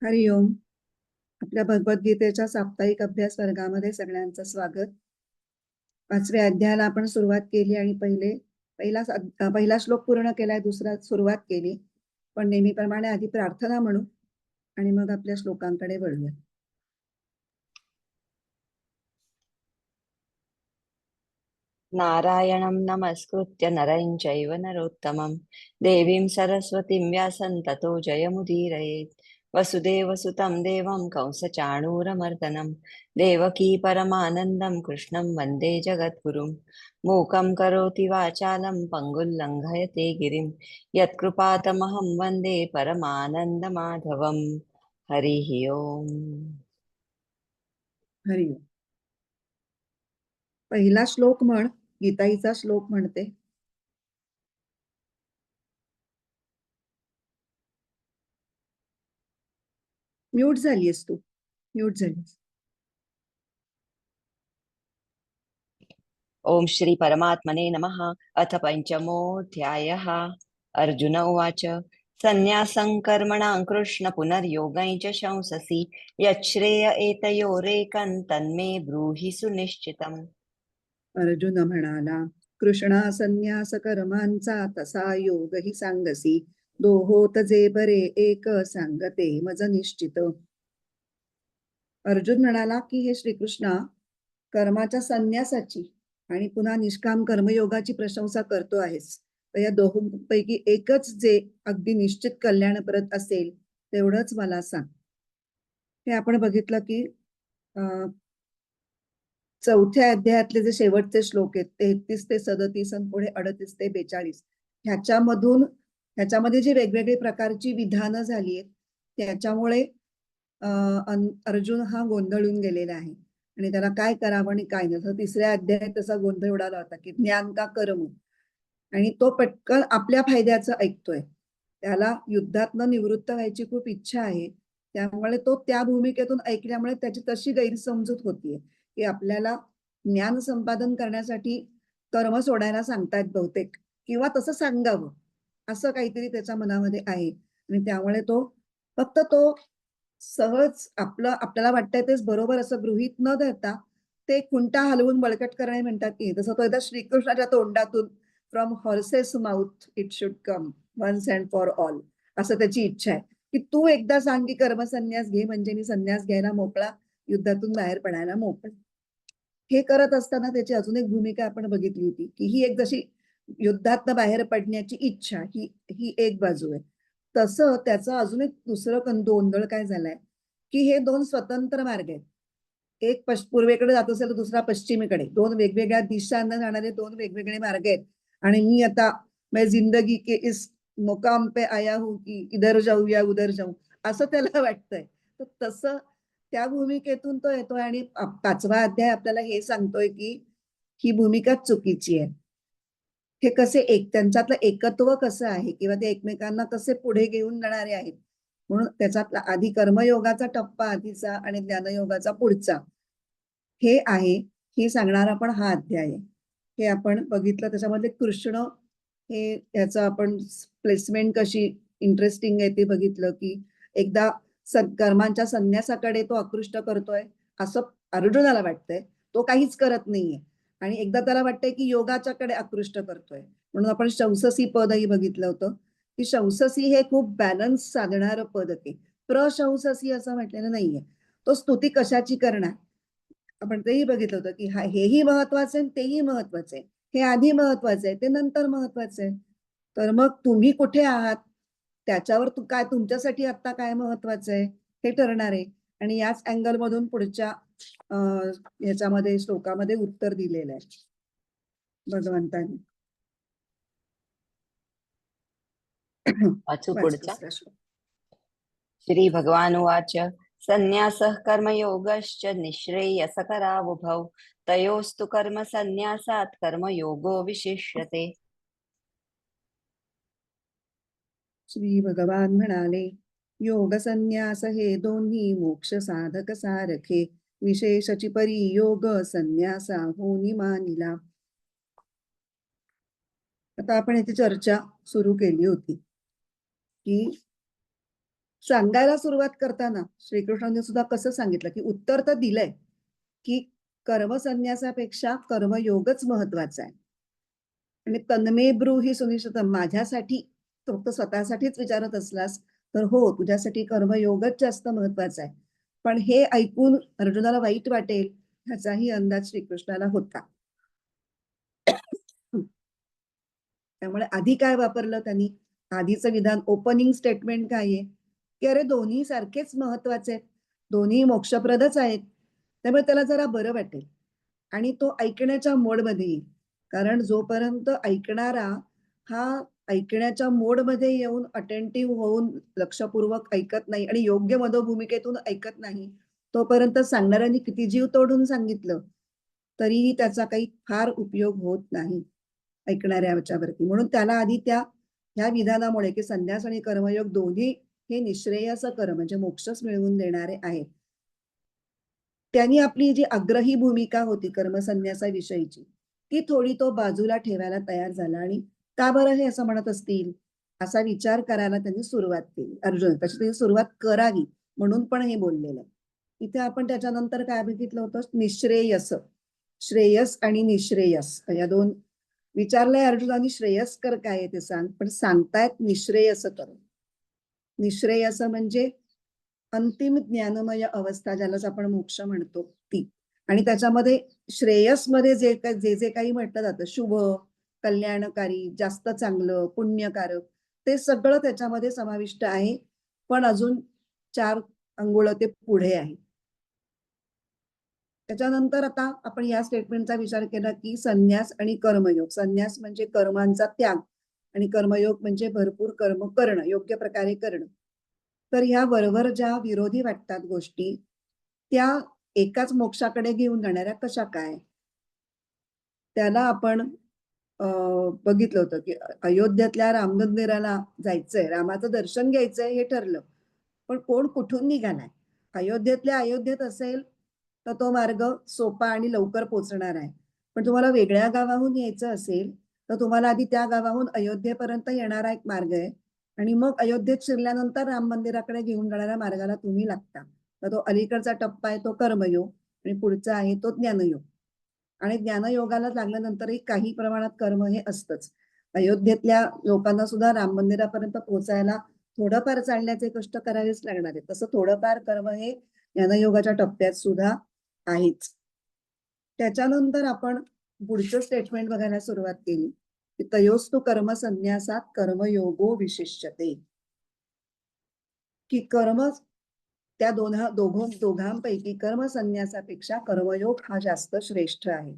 हरिओम. आपल्या भगवद्गीतेच्या साप्ताहिक अभ्यास वर्गामध्ये सगळ्यांचं स्वागत. 5व्या अध्यायाला आपण सुरुवात केली आणि पहिला श्लोक पूर्ण केलाय, दुसरा सुरुवात केली. पण नेहमीप्रमाणे आधी प्रार्थना म्हणू आणि मग आपल्या श्लोकांकडे वळूया. नारायणं नमस्कृत्य नरं चैव नरोत्तमं देवीं सरस्वतीं व्यासं ततो जयमुदीरयेत्. वसुदेवसुतं देवं कंसचाणूरमर्दनं देवकी परमानन्दं कृष्णं वन्दे जगद्गुरुं. मूकं करोति वाचालं पङ्गुं लङ्घयते गिरिं यत्कृपातमहं वन्दे परमानन्दमाधवं. हरिः ओम्. हरिओम. पहिला श्लोक म्हण. गीताईचा श्लोक म्हणते. म्यूट झालीस तू. म्यूट झालीस. ओम श्री परमात्मने नमः. अथ पंचमोऽध्यायः. अर्जुन उवाच संन्यासं कर्मणां कृष्ण पुनर्योगं च शंससि यच्छ्रेय एतयोरेकं तन्मे ब्रूहि सुनिश्चितम्. अर्जुन म्हणाला, कृष्णा, संन्यास कर्मांचा तसा योगही सांगसी, दोहोत जे बरे एक सांगते मज निश्चित. अर्जुन म्हणाला की हे श्रीकृष्णा, कर्माच्या संन्यासाची आणि पुन्हा निष्काम कर्मयोगाची प्रशंसा करतो आहेस, तर या दोहोंपैकी एकच जे अगदी निश्चित कल्याणप्रद असेल तेवढंच मला सांग. हे आपण बघितलं की चौथ्या अध्यायातले जे शेवटचे श्लोक आहेत 33 ते 37 आणि पुढे 38 ते 42 ह्याच्यामध्ये जी वेगवेगळी प्रकारची विधानं झाली आहेत त्याच्यामुळे अर्जुन हा गोंधळून गेलेला आहे आणि त्याला काय करावं आणि काय नाही. तिसऱ्या अध्यायात तसा गोंधळ उडाला होता की ज्ञान का कर्म, आणि तो पटकन आपल्या फायद्याचं ऐकतोय. त्याला युद्धातनं निवृत्त व्हायची खूप इच्छा आहे, त्यामुळे तो त्या भूमिकेतून ऐकल्यामुळे त्याची तशी गैरसमजूत होतीये की आपल्याला ज्ञान संपादन करण्यासाठी कर्म सोडायला सांगतायत बहुतेक, किंवा तसं सांगावं असं काहीतरी त्याच्या मनामध्ये आहे. आणि त्यामुळे तो फक्त तो सहज आपल्याला वाटतंय तेच बरोबर असं गृहीत न धरता ते खुंटा हलवून बळकट करणे म्हणतात की, तसं तो एकदा श्रीकृष्णाच्या तोंडातून from horses mouth it should come once and for all, असं त्याची इच्छा आहे की तू एकदा सांग की कर्मसन्यास घे म्हणजे मी संन्यास घ्यायला मोकळा, युद्धातून बाहेर पडायला मोकळा. हे करत असताना त्याची अजून एक भूमिका आपण बघितली होती की ही एक जशी युद्धातनं बाहेर पडण्याची इच्छा, ही एक बाजू आहे. तसं त्याचं अजून एक दुसरं गोंधळ काय झालाय की हे दोन स्वतंत्र मार्ग आहेत. एक पूर्वेकडे जात असेल तर दुसरा पश्चिमेकडे, दोन वेगवेगळ्या दिशांना जाणारे दोन वेगवेगळे मार्ग आहेत. आणि मी आता मैं जिंदगी के इस मुकाम पे आया हूं की इधर जाऊ या उधर जाऊ असं त्याला वाटतंय. तर तसं त्या भूमिकेतून तो येतोय आणि 5वा अध्याय आपल्याला हे सांगतोय की ही भूमिका चुकीची आहे. हे कसे त्यांच्यातलं एकत्व कसं आहे किंवा ते एकमेकांना कसे पुढे घेऊन जाणारे आहेत, म्हणून त्याच्यातला आधी कर्मयोगाचा टप्पा आधीचा आणि ज्ञानयोगाचा पुढचा हे आहे, हे सांगणारा पण हा अध्याय आहे. हे आपण बघितलं. त्याच्यामध्ये कृष्ण हे याचं आपण प्लेसमेंट कशी इंटरेस्टिंग आहे ते बघितलं की एकदा कर्मांच्या संन्यासाकडे तो आकृष्ट करतोय असं अर्जुनाला वाटतंय, तो काहीच करत नाहीये. आणि एकदा त्याला वाटतंय की योगाच्याकडे आकृष्ट करतोय, म्हणून आपण शंससी पदही बघितलं होतं की शंससी हे खूप बॅलन्स साधणारं पद आहे. प्रशंससी असं म्हटलेलं नाहीये. तो स्तुती कशाची करणार आपण तेही बघितलं होतं की हेही महत्वाचं आहे तेही महत्वाचं आहे. हे आधी महत्वाचं आहे ते नंतर महत्वाचं आहे. तर मग तुम्ही कुठे आहात त्याच्यावर तुमच्यासाठी आता काय महत्वाचं आहे हे ठरणार आहे. आणि याच अँगल मधून पुढच्या ह्याच्यामध्ये श्लोकामध्ये उत्तर दिलेलं आहे भगवंतांनी. वाचू पुढचा. श्लोक. श्री भगवान उवाच संन्यासः कर्मयोगश्च निःश्रेयसकरावुभौ तयोस्तु कर्म संन्यासात् कर्मयोगो विशिष्यते. श्री भगवान म्हणाले, योग संन्यास हे दोन्ही मोक्ष साधक सारखे, विशेषची परी योग संन्यासा होनी मानिला. आता आपण याची चर्चा सुरू केली होती की सांगायला सुरुवात करताना श्रीकृष्णाने सुद्धा कसं सांगितलं, की उत्तर तर दिलंय की कर्मसन्यासापेक्षा कर्मयोगच महत्वाचा आहे. आणि तन्मे ब्रूहि सुनिश्चित, माझ्यासाठी फक्त स्वतःसाठीच विचारत असलास तर हो, तुझ्यासाठी कर्मयोगच जास्त महत्वाचा आहे. पण हे ऐकून अर्जुनाला वाईट वाटेल ह्याचाही अंदाज श्रीकृष्णाला होता. त्यामुळे आधी काय वापरलं त्यांनी, आधीचं विधान ओपनिंग स्टेटमेंट काय आहे की अरे दोन्ही सारखेच महत्वाचे आहेत, दोन्ही मोक्षप्रदच आहेत. त्यामुळे त्याला जरा बरं वाटेल आणि तो ऐकण्याच्या मोडमध्ये येईल. कारण जोपर्यंत ऐकणारा हा ऐकण्याच्या मोडमध्ये येऊन अटेंटिव्ह होऊन लक्षपूर्वक ऐकत नाही आणि योग्य मनोभूमिकेतून ऐकत नाही, तोपर्यंत सांगणाऱ्यांनी किती जीव तोडून सांगितलं तरीही त्याचा काही फार उपयोग होत नाही ऐकणाऱ्यावरती. म्हणून त्याला आधी ह्या विधानामुळे की संन्यास आणि कर्मयोग दोन्ही हे निश्रेयस कर म्हणजे मोक्षच मिळवून देणारे आहेत, त्यांनी आपली जी आग्रही भूमिका होती कर्मसन्यासाविषयीची ती थोडी तो बाजूला ठेवायला तयार झाला. आणि का बरं हे असं म्हणत असतील असा विचार करायला त्यांनी सुरुवात केली. अर्जुन तशी त्यांनी सुरुवात करावी म्हणून पण हे बोललेलं आहे. इथे आपण त्याच्यानंतर काय बघितलं होतं, निश्रेयस, श्रेयस आणि निश्रेयस या दोन विचारलंय अर्जुनाने. श्रेयस्कर काय आहे ते सांग, पण सांगतायत निश्रेयस कर. निश्रेयस म्हणजे अंतिम ज्ञानमय अवस्था, ज्यालाच आपण मोक्ष म्हणतो ती. आणि त्याच्यामध्ये श्रेयस मध्ये जे जे काही म्हटलं जातं, शुभ, कल्याणकारी, जास्त चांगलं, पुण्यकारक, ते सगळं त्याच्यामध्ये समाविष्ट आहे. पण अजून 4 अंगुळ ते पुढे आहे. त्याच्यानंतर आता आपण या स्टेटमेंटचा विचार केला की संन्यास आणि कर्मयोग. संन्यास म्हणजे कर्मांचा त्याग आणि कर्मयोग म्हणजे भरपूर कर्म करणं, योग्य प्रकारे करणं. तर ह्या बरोबर ज्या विरोधी वाटतात गोष्टी त्या एकाच मोक्षाकडे घेऊन जाणाऱ्या कशा काय, त्याला आपण बघितलं होतं की अयोध्येतल्या राम मंदिराला जायचंय, रामाचं दर्शन घ्यायचंय हे ठरलं, पण कोण कुठून निघालाय. अयोध्येतल्या अयोध्येत असेल तर तो मार्ग सोपा आणि लवकर पोहोचणार आहे. पण तुम्हाला वेगळ्या गावाहून यायचं असेल तर तुम्हाला आधी त्या गावाहून अयोध्येपर्यंत येणारा एक मार्ग आहे आणि मग अयोध्येत शिरल्यानंतर राम मंदिराकडे घेऊन जाणाऱ्या मार्गाला तुम्ही लागता. तर तो अलीकडचा टप्पा आहे तो कर्मयोग आणि पुढचा आहे तो ज्ञानयोग. आणि ज्ञानयोगाला लागल्यानंतरही काही प्रमाणात कर्म हे असतंच. अयोध्येतल्या लोकांना सुद्धा राम मंदिरापर्यंत पोहोचायला थोडंफार चालण्याचे कष्ट करावेच लागणार आहे. तसं थोडंफार कर्म हे ज्ञानयोगाच्या टप्प्यात सुद्धा आहेच. त्याच्यानंतर आपण पुढचं स्टेटमेंट बघायला सुरुवात केली की तयोस्तु कर्म संन्यासात कर्मयोगो विशिष्यते, की कर्म त्या दोघांपैकी कर्म संन्यासापेक्षा कर्मयोग हा जास्त श्रेष्ठ आहे.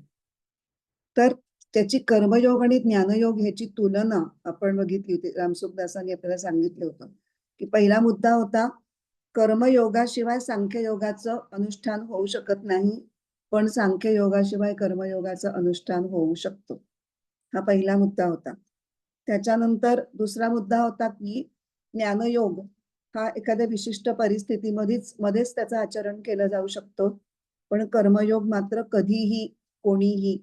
तर त्याची कर्मयोग आणि ज्ञानयोग ह्याची तुलना आपण बघितली होती. रामसुखदासांनी आपल्याला सांगितलं होतं की पहिला मुद्दा होता कर्मयोगाशिवाय सांख्ययोगाचं अनुष्ठान होऊ शकत नाही, पण सांख्ययोगाशिवाय कर्मयोगाचं अनुष्ठान होऊ शकतं. हा पहिला मुद्दा होता. त्याच्यानंतर दुसरा मुद्दा होता की ज्ञानयोग हा एखाद्या विशिष्ट मध्येच त्याचं आचरण केलं जाऊ शकतं, पण कर्मयोग मात्र कधीही कोणीही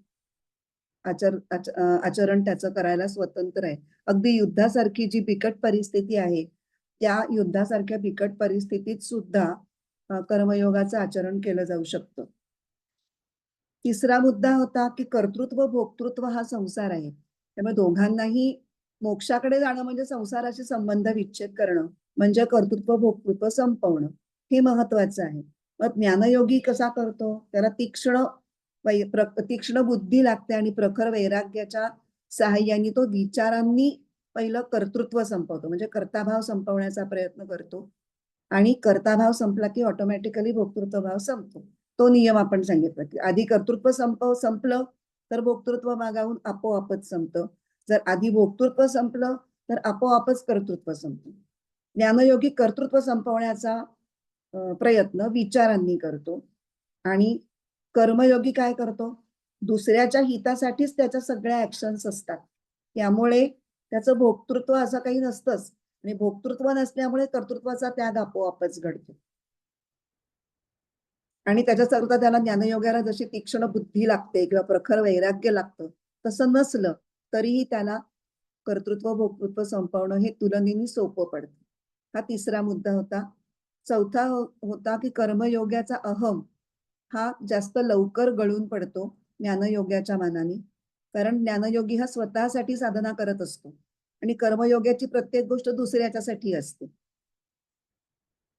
आचरण त्याचं करायला स्वतंत्र आहे. अगदी युद्धासारखी जी बिकट परिस्थिती आहे त्या युद्धासारख्या बिकट परिस्थितीत सुद्धा कर्मयोगाचं आचरण केलं जाऊ शकतं. तिसरा मुद्दा होता की कर्तृत्व भोक्तृत्व हा संसार आहे, त्यामुळे दोघांनाही मोक्षाकडे जाणं म्हणजे संसाराशी संबंध विच्छेद करणं म्हणजे कर्तृत्व भोक्तृत्व संपवणं हे महत्वाचं आहे. मग ज्ञानयोगी कसा करतो, त्याला तीक्ष्ण बुद्धी लागते आणि प्रखर वैराग्याच्या साहाय्याने तो विचारांनी पहिलं कर्तृत्व संपवतो, म्हणजे कर्ताभाव संपवण्याचा प्रयत्न करतो. आणि कर्ताभाव संपला की ऑटोमॅटिकली भोक्तृत्व भाव संपतो. तो नियम आपण सांगितला की आधी कर्तृत्व संपलं तर भोक्तृत्व मागाहून आपोआपच संपतं. जर आधी भोक्तृत्व संपलं तर आपोआपच कर्तृत्व संपतं. ज्ञानयोगी कर्तृत्व संपवण्याचा प्रयत्न विचारांनी करतो आणि कर्मयोगी काय करतो, दुसऱ्याच्या हितासाठीच त्याच्या सगळ्या ऍक्शन्स असतात, त्यामुळे त्याचं भोक्तृत्व असं काही नसतंच आणि भोक्तृत्व नसल्यामुळे कर्तृत्वाचा त्याग आपोआपच घडतो. आणि त्याच्याकरता त्याला ज्ञानयोगाला जशी तीक्ष्ण बुद्धी लागते किंवा प्रखर वैराग्य लागतं, तसं नसलं तरीही त्याला कर्तृत्व भोक्तृत्व संपवणं हे तुलनेने सोपं पडतं. हा तिसरा मुद्दा होता. चौथा होता की कर्मयोगाचा अहम हा जास्त लवकर गळून पडतो ज्ञानयोगाच्या मानाने. कारण ज्ञानयोगी हा स्वतःसाठी साधना करत असतो आणि कर्मयोगाची प्रत्येक गोष्ट दुसऱ्याच्यासाठी असते.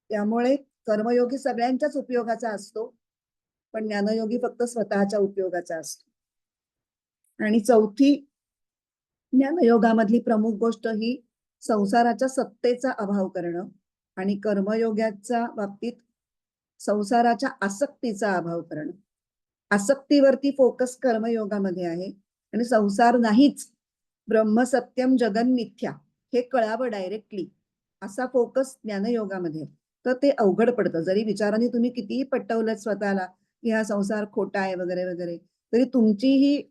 त्यामुळे कर्मयोगी सगळ्यांच्याच उपयोगाचा असतो, पण ज्ञानयोगी फक्त स्वतःच्या उपयोगाचा असतो. आणि चौथी ज्ञानयोगामधली प्रमुख गोष्ट ही संसाराच्या सत्तेचा अभाव करणं आणि कर्मयोगाच्या बाबतीत संसाराच्या आसक्तीचा अभाव करणं. आसक्तीवरती फोकस कर्मयोगामध्ये आहे आणि संसार नाहीच, ब्रह्म सत्यम जगन मिथ्या हे कळावं डायरेक्टली असा फोकस ज्ञानयोगामध्ये. तर ते अवघड पडतं. जरी विचारांनी तुम्ही कितीही पटवलं स्वतःला की हा संसार खोटा आहे वगैरे वगैरे, तरी तुमची ही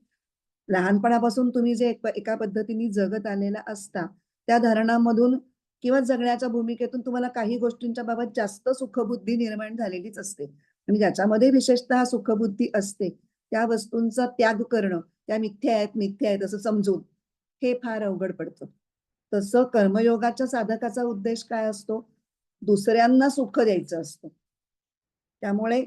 लहानपणापासून तुम्ही जे एका पद्धतीने जगत आलेला असता त्या धारणामधून किंवा जगण्याच्या भूमिकेतून तुम्हाला काही गोष्टींच्या बाबत जास्त सुखबुद्धी निर्माण झालेलीच असते आणि ज्याच्यामध्ये विशेषतः सुखबुद्धी असते त्या वस्तूंचा त्याग करणं, त्या मिथ्या आहेत असं समजून, हे फार अवघड पडतं. तसं कर्मयोगाच्या साधकाचा उद्देश काय असतो? दुसऱ्यांना सुख द्यायचं असतं. त्यामुळे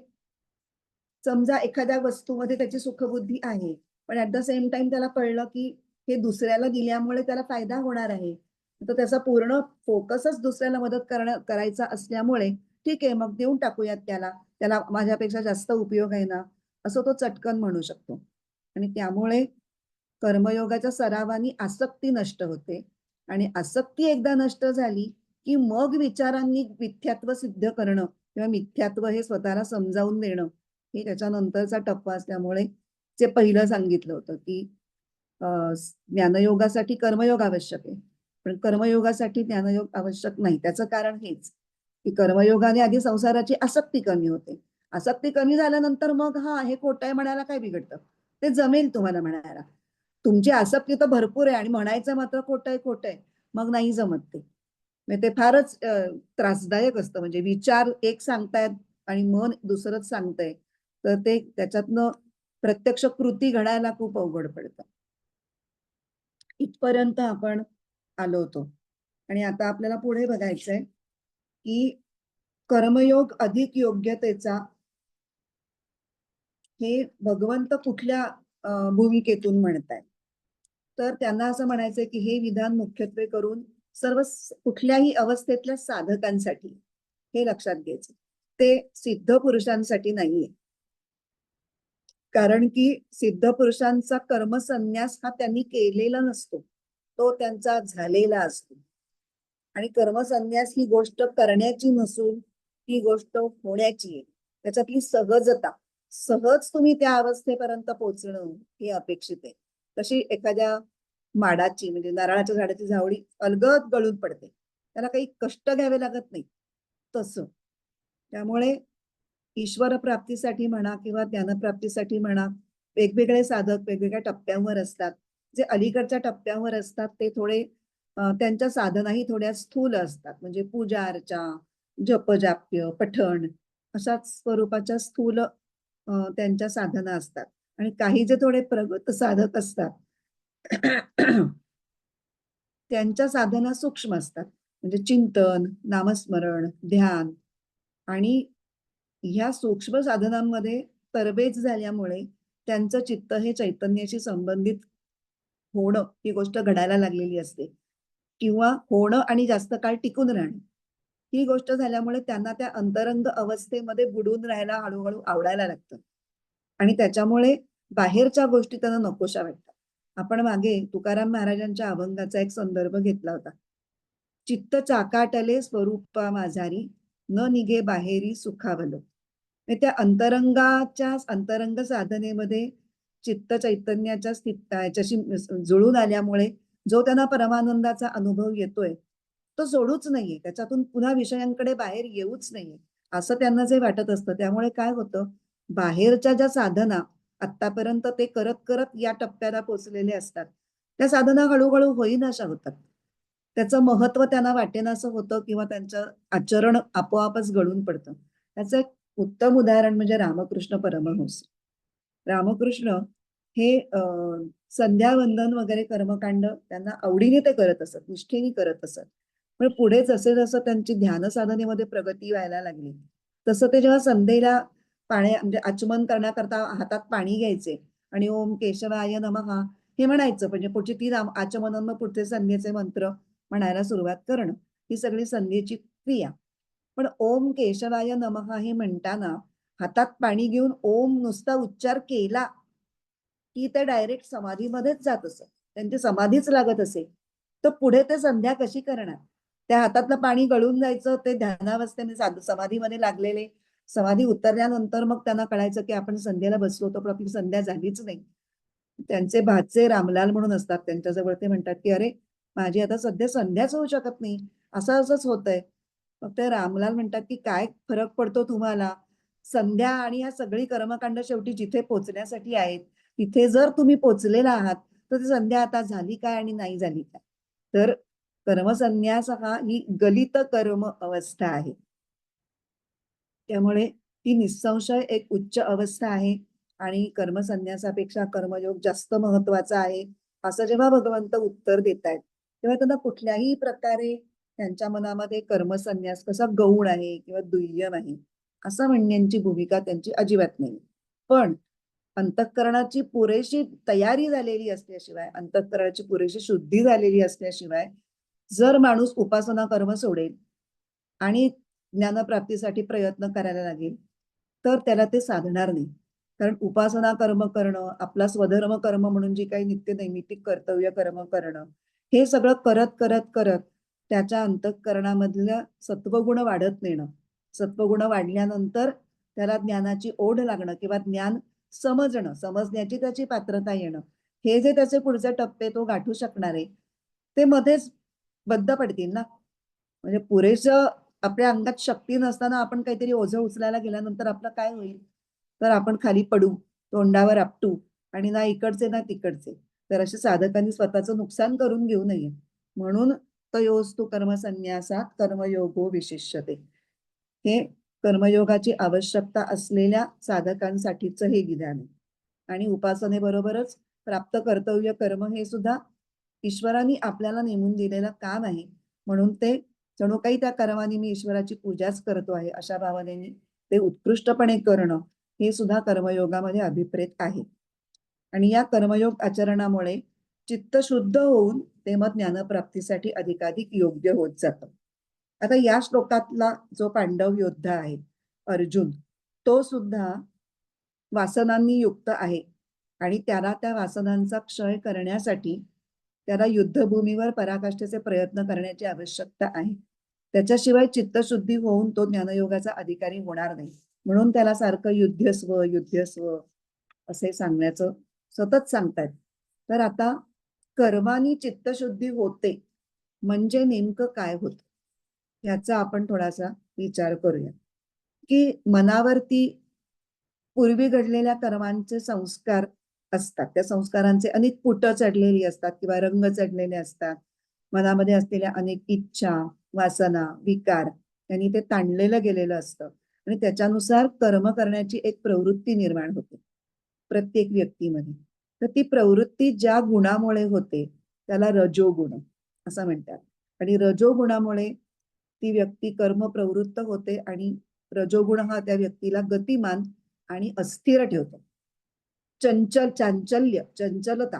समजा एखाद्या वस्तूमध्ये त्याची सुखबुद्धी आहे, पण ऍट द सेम टाइम त्याला कळलं की हे दुसऱ्याला दिल्यामुळे त्याला फायदा होणार आहे, तर त्याचा पूर्ण फोकसच दुसऱ्याला मदत करायचा असल्यामुळे ठीक आहे मग देऊन टाकूयात त्याला, त्याला माझ्यापेक्षा जास्त उपयोग आहे ना, असं तो चटकन म्हणू शकतो. आणि त्यामुळे कर्मयोगाच्या सरावानी आसक्ती नष्ट होते आणि आसक्ती एकदा नष्ट झाली की मग विचारांनी मिथ्यात्व सिद्ध करणं किंवा मिथ्यात्व हे स्वतःला समजावून देणं हे त्याच्यानंतरचा टप्पा असल्यामुळे जे पहिलं सांगितलं होतं की ज्ञानयोगासाठी कर्मयोग आवश्यक आहे, पण कर्मयोगासाठी ज्ञानयोग आवश्यक नाही. त्याचं कारण हेच की कर्मयोगाने आधी संसाराची आसक्ती कमी होते. आसक्ती कमी झाल्यानंतर मग हा हे खोटं आहे म्हणायला काय बिघडतं, ते जमेल तुम्हाला म्हणायला. तुमची आसक्ती तर भरपूर आहे आणि म्हणायचं मात्र खोटं आहे, मग नाही जमत ते. म्हणजे ते फारच त्रासदायक असतं. म्हणजे विचार एक सांगतायत आणि मन दुसरंच सांगतंय, तर ते त्याच्यातनं प्रत्यक्ष कृती घडायला खूप अवघड पडतं. इथपर्यंत आपण आलो होतो आणि आता आपल्याला पुढे बघायचंय की कर्मयोग अधिक योग्यतेचा हे भगवंत कुठल्या भूमिकेतून म्हणतायत. तर त्यांना असं म्हणायचंय की हे विधान मुख्यत्वे करून सर्व कुठल्याही अवस्थेतल्या साधकांसाठी, हे लक्षात घ्यायचं, ते सिद्ध पुरुषांसाठी नाहीये. कारण की सिद्ध पुरुषांचा कर्मसन्यास हा त्यांनी केलेला नसतो, तो त्यांचा झालेला असतो. आणि कर्मसन्यास ही गोष्ट करण्याची नसून ही गोष्ट होण्याची आहे. त्याच्यातली सहजता, सहज तुम्ही त्या अवस्थेपर्यंत पोहोचणं हे अपेक्षित आहे. तशी एखाद्या माडाची म्हणजे नारळाच्या झाडाची झावळी अलगद गळून पडते, त्याला काही कष्ट घ्यावे लागत नाही तसं. त्यामुळे ईश्वर प्राप्तीसाठी म्हणा किंवा ज्ञानप्राप्तीसाठी म्हणा, वेगवेगळे साधक वेगवेगळ्या टप्प्यांवर असतात. जे अलीकडच्या टप्प्यावर असतात ते थोडे त्यांच्या साधनाही थोड्या स्थूल असतात. म्हणजे पूजा अर्चा, जपजाप्य, पठण अशाच स्वरूपाच्या स्थूल त्यांच्या साधना असतात. आणि काही जे थोडे प्रगत साधक असतात त्यांच्या साधना सूक्ष्म असतात. म्हणजे चिंतन, नामस्मरण, ध्यान आणि ह्या सूक्ष्म साधनांमध्ये तरबेज झाल्यामुळे त्यांचं चित्त हे चैतन्याशी संबंधित होणं ही गोष्ट घडायला लागलेली असते, किंवा होणं आणि जास्त काळ टिकून राहणं ही गोष्ट झाल्यामुळे त्यांना त्या अंतरंग अवस्थेमध्ये बुडून राहायला हळूहळू आवडायला लागतं आणि त्याच्यामुळे बाहेरच्या गोष्टी त्यांना नकोशा वाटतात. आपण मागे तुकाराम महाराजांच्या अभंगाचा एक संदर्भ घेतला होता. चित्त चाकाटले स्वरूपा माझारी, न निघे बाहेरी सुखावल. त्या अंतरंगाच्या अंतरंग साधनेमध्ये चित्त चैतन्याच्या याच्याशी जुळून आल्यामुळे जो त्यांना परमानंदाचा अनुभव येतोय तो सोडूच नाहीये, त्याच्यातून पुन्हा विषयांकडे बाहेर येऊच नाहीये असं त्यांना जे वाटत असतं. त्यामुळे काय होतं, बाहेरच्या ज्या साधना आतापर्यंत ते करत करत या टप्प्याला पोहोचलेले असतात त्या साधना हळूहळू होईनाशा होतात. त्याचं महत्व त्यांना वाटेनासं होतं किंवा त्यांचं आचरण आपोआपच गळून पडतं. त्याचं एक उत्तम उदाहरण म्हणजे रामकृष्ण परमहंस. रामकृष्ण हे संध्यावंदन वगैरे कर्मकांड त्यांना आवडीने ते करत असत, निष्ठेने करत असत. पण पुढे जसे जसं त्यांची ध्यान साधनेमध्ये प्रगती व्हायला लागली तसं ते जेव्हा संध्येला म्हणजे आचमन करण्याकरता हातात पाणी घ्यायचे आणि ओम केशवाय नमः हे म्हणायचं, म्हणजे पुढची 3 आचमन मग पुढचे संध्येचे मंत्र म्हणायला सुरुवात करणं, ही सगळी संध्येची क्रिया. पण ओम केशवाय नमः हे म्हणताना हातात पाणी घेऊन ओम नुसता उच्चार केला की ते डायरेक्ट समाधीमध्येच जात असत, त्यांची समाधीच लागत असे. तर पुढे ते संध्या कशी करणार? त्या हातातलं पाणी गळून जायचं, ते ध्यानावस्थेने समाधीमध्ये लागलेले, समाधी उतरल्यानंतर मग त्यांना कळायचं की आपण संध्याला बसलो तर आपली संध्या झालीच नाही. त्यांचे भाचे रामलाल म्हणून असतात त्यांच्याजवळ, ते म्हणतात की अरे माझी आता सध्या संध्याच होऊ शकत नाही, असंच होतंय. मग ते रामलाल म्हणतात की काय फरक पडतो तुम्हाला, संध्या आणि ह्या सगळी कर्मकांड शेवटी जिथे पोचण्यासाठी आहेत तिथे जर तुम्ही पोचलेला आहात तर ती संध्या आता झाली काय आणि नाही झाली काय. तर कर्मसन्यास ही गलित कर्म अवस्था आहे, त्यामुळे ती निसंशय एक उच्च अवस्था आहे आणि कर्मसन्यासापेक्षा कर्मयोग जास्त महत्वाचा आहे, असं जेव्हा भगवंत उत्तर देत आहेत तेव्हा त्यांना कुठल्याही प्रकारे त्यांच्या मनामध्ये कर्मसन्यास कसा गौण आहे किंवा दुय्यम आहे असं म्हणण्याची भूमिका त्यांची अजिबात नाही. पण अंतःकरणाची पुरेशी तयारी झालेली असल्याशिवाय, अंतःकरणाची पुरेशी शुद्धी झालेली असल्याशिवाय जर माणूस उपासना कर्म सोडेल आणि ज्ञानप्राप्तीसाठी प्रयत्न करायला लागेल तर त्याला ते साधणार नाही. कारण उपासना कर्म करणं, आपला स्वधर्म कर्म म्हणून जी काही नित्य नैमित्तिक कर्तव्य कर्म करणं, हे सगळं करत करत करत त्याच्या अंतःकरणामधलं सत्वगुण वाढत नेणं, सत्वगुण वाढल्यानंतर त्याला ज्ञानाची ओढ लागणं किंवा ज्ञान समजणं, समजण्याची त्याची पात्रता येणं, हे जे त्याचे पुढचे टप्पे तो गाठू शकणार आहे ते मध्येच बद्ध पडतील ना. म्हणजे पुरेसं आपल्या अंगात शक्ती नसताना आपण काहीतरी ओझं उचलायला गेल्यानंतर आपलं काय होईल, तर आपण खाली पडू, तोंडावर आपटू आणि ना इकडचे ना तिकडचे. तर अशा साधकांनी स्वतःचं नुकसान करून घेऊ नये. म्हणून तयोस्तु कर्मसन्यासात कर्मयोगो विशिष्यते, हे कर्मयोगाची आवश्यकता असलेल्या साधकांसाठीच हे विधान आहे. आणि उपासनेबरोबरच प्राप्त कर्तव्य कर्म हे सुद्धा ईश्वराने आपल्याला नेमून दिलेलं काम आहे, म्हणून ते जणू काही त्या कर्माने मी ईश्वराची पूजाच करतो आहे अशा भावनेने ते उत्कृष्टपणे करणं हे सुद्धा कर्मयोगामध्ये अभिप्रेत आहे. आणि या कर्मयोग आचरणामुळे चित्त शुद्ध होऊन ते मग ज्ञानप्राप्तीसाठी अधिकाधिक योग्य होत जातं. आता या श्लोकातला जो पांडव योद्धा आहे अर्जुन, तो सुद्धा वासनांनी युक्त आहे आणि त्याला त्या वासनांचा क्षय करण्यासाठी त्याला युद्धभूमीवर पराकाष्ठेचे प्रयत्न करण्याची आवश्यकता आहे. त्याच्याशिवाय चित्तशुद्धी होऊन तो ज्ञानयोगाचा अधिकारी होणार नाही. म्हणून त्याला सारखं युद्धस्व युद्धस्व असे सांगण्याचं सतत सांगतायत. तर आता कर्मानी चित्तशुद्धी होते म्हणजे नेमकं काय होतं ह्याचा आपण थोडासा विचार करूया. की मनावरती पूर्वी घडलेल्या कर्मांचे संस्कार असतात, त्या संस्कारांचे अनेक पुट चढलेली असतात किंवा रंग चढलेले असतात, मनामध्ये असलेल्या अनेक इच्छा वासना विकार यांनी ते ताणलेलं गेलेलं असतं आणि त्याच्यानुसार कर्म करण्याची एक प्रवृत्ती निर्माण होते प्रत्येक व्यक्तीमध्ये. तर ती प्रवृत्ती ज्या गुणामुळे होते त्याला रजोगुण असं म्हणतात. आणि रजोगुणामुळे ती व्यक्ती कर्म प्रवृत्त होते आणि रजोगुण हा त्या व्यक्तीला गतिमान आणि अस्थिर ठेवतो. चांचल्य चंचलता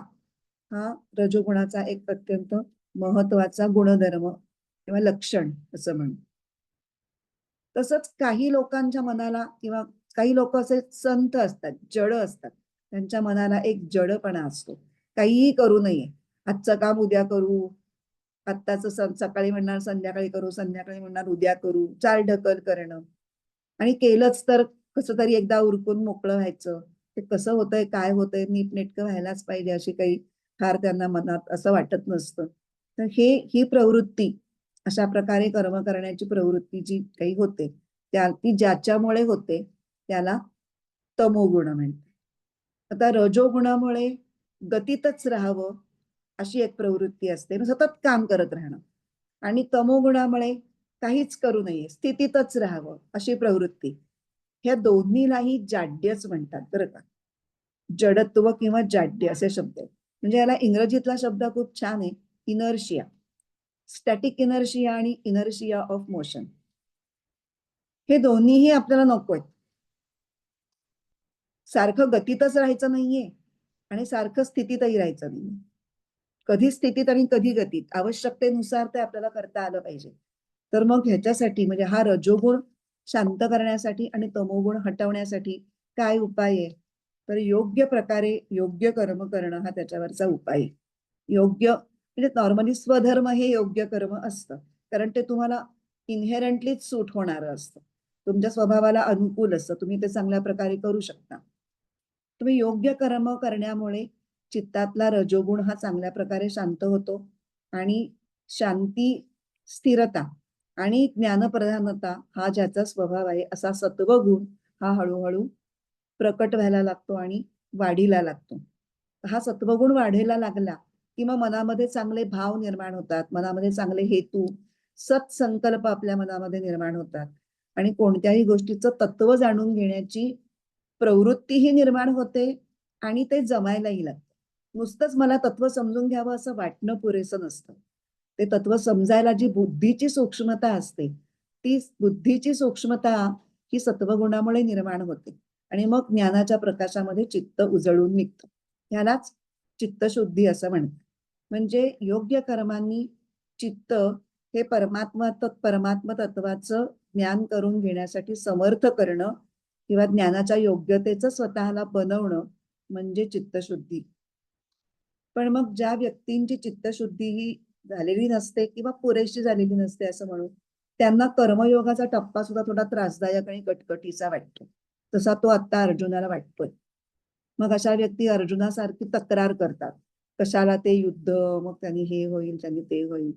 हा रजोगुणाचा एक अत्यंत महत्वाचा गुणधर्म किंवा लक्षण असं म्हणू. तसंच काही लोकांच्या मनाला किंवा काही लोक असे संत असतात, जड असतात, त्यांच्या मनाला एक जडपणा असतो, काहीही करू नये, आजचं काम उद्या करू, आत्ताच सकाळी म्हणणार संध्याकाळी करू, संध्याकाळी म्हणणार उद्या करू, चालढकल करणं आणि केलंच तर कसं तरी एकदा उरकून मोकळं व्हायचं. ते कसं होतंय काय होतंय नीटनेटकं व्हायलाच पाहिजे अशी काही फार त्यांना मनात असं वाटत नसतं. तर ही प्रवृत्ती अशा प्रकारे कर्म करण्याची प्रवृत्ती जी काही होते ती ज्याच्यामुळे होते त्याला तमोगुण म्हणते. आता रजोगुणामुळे गतीतच राहावं अशी एक प्रवृत्ती असते, सतत काम करत राहणं. आणि तमोगुणामुळे काहीच करू नये स्थितीतच राहावं अशी प्रवृत्ती. ह्या दोन्हीलाही जाड्यच म्हणतात बरं का. जडत्व किंवा जाड्य असे शब्द आहेत. म्हणजे याला इंग्रजीतला शब्द खूप छान आहे, इनर्शिया. स्टॅटिक इनर्शिया आणि इनर्शिया ऑफ मोशन, हे दोन्हीही आपल्याला नको आहेत. सारखं गतीतच राहायचं नाहीये आणि सारखं स्थितीतही राहायचं नाहीये. कधी स्थितीत आणि कधी गतीत, आवश्यकतेनुसार ते आपल्याला करता आलं पाहिजे. तर मग ह्याच्यासाठी म्हणजे हा रजोगुण शांत करण्यासाठी आणि तमोगुण हटवण्यासाठी काय उपाय आहे? तर योग्य प्रकारे योग्य कर्म करणं हा त्याच्यावरचा उपाय आहे. योग्य म्हणजे नॉर्मली स्वधर्म हे योग्य कर्म असतं, कारण ते तुम्हाला इनहेरंटलीच सूट होणारं असतं, तुमच्या स्वभावाला अनुकूल असतं, तुम्ही ते चांगल्या प्रकारे करू शकता. तुम्ही योग्य कर्म करण्यामुळे चित्तातला रजोगुण हा चांगल्या प्रकारे शांत होतो आणि शांती, स्थिरता आणि ज्ञानप्रधानता हा ज्याचा स्वभाव आहे असा सत्वगुण हा हळूहळू प्रकट व्हायला लागतो आणि वाढीला लागतो. हा सत्वगुण वाढायला लागला की मग मनामध्ये चांगले भाव निर्माण होतात, मनामध्ये चांगले हेतू, सत्संकल्प आपल्या मनामध्ये निर्माण होतात आणि कोणत्याही गोष्टीचं तत्व जाणून घेण्याची प्रवृत्तीही निर्माण होते आणि ते जमायलाही लागतं. नुसतंच मला तत्व समजून घ्यावं असं वाटणं पुरेसं नसतं. ते तत्व समजायला जी बुद्धीची सूक्ष्मता असते, ती बुद्धीची सूक्ष्मता ही सत्वगुणामुळे निर्माण होते आणि मग ज्ञानाच्या प्रकाशामध्ये चित्त उजळून निघतं. ह्यालाच चित्तशुद्धी असं म्हणतात. म्हणजे योग्य कर्मांनी चित्त हे परमात्म तत्वाचं ज्ञान करून घेण्यासाठी समर्थ करणं किंवा ज्ञानाच्या योग्यतेचं स्वतःला बनवणं म्हणजे चित्तशुद्धी. पण मग ज्या व्यक्तींची चित्तशुद्धी ही झालेली नसते किंवा पुरेशी झालेली नसते असं म्हणून, त्यांना कर्मयोगाचा टप्पा सुद्धा थोडा त्रासदायक आणि कटकटीचा वाटतो, तसा तो आता अर्जुनाला वाटतोय. मग अशा व्यक्ती अर्जुनासारखी तक्रार करतात, कशाला ते युद्ध, मग त्यांनी हे होईल, त्यांनी ते होईल.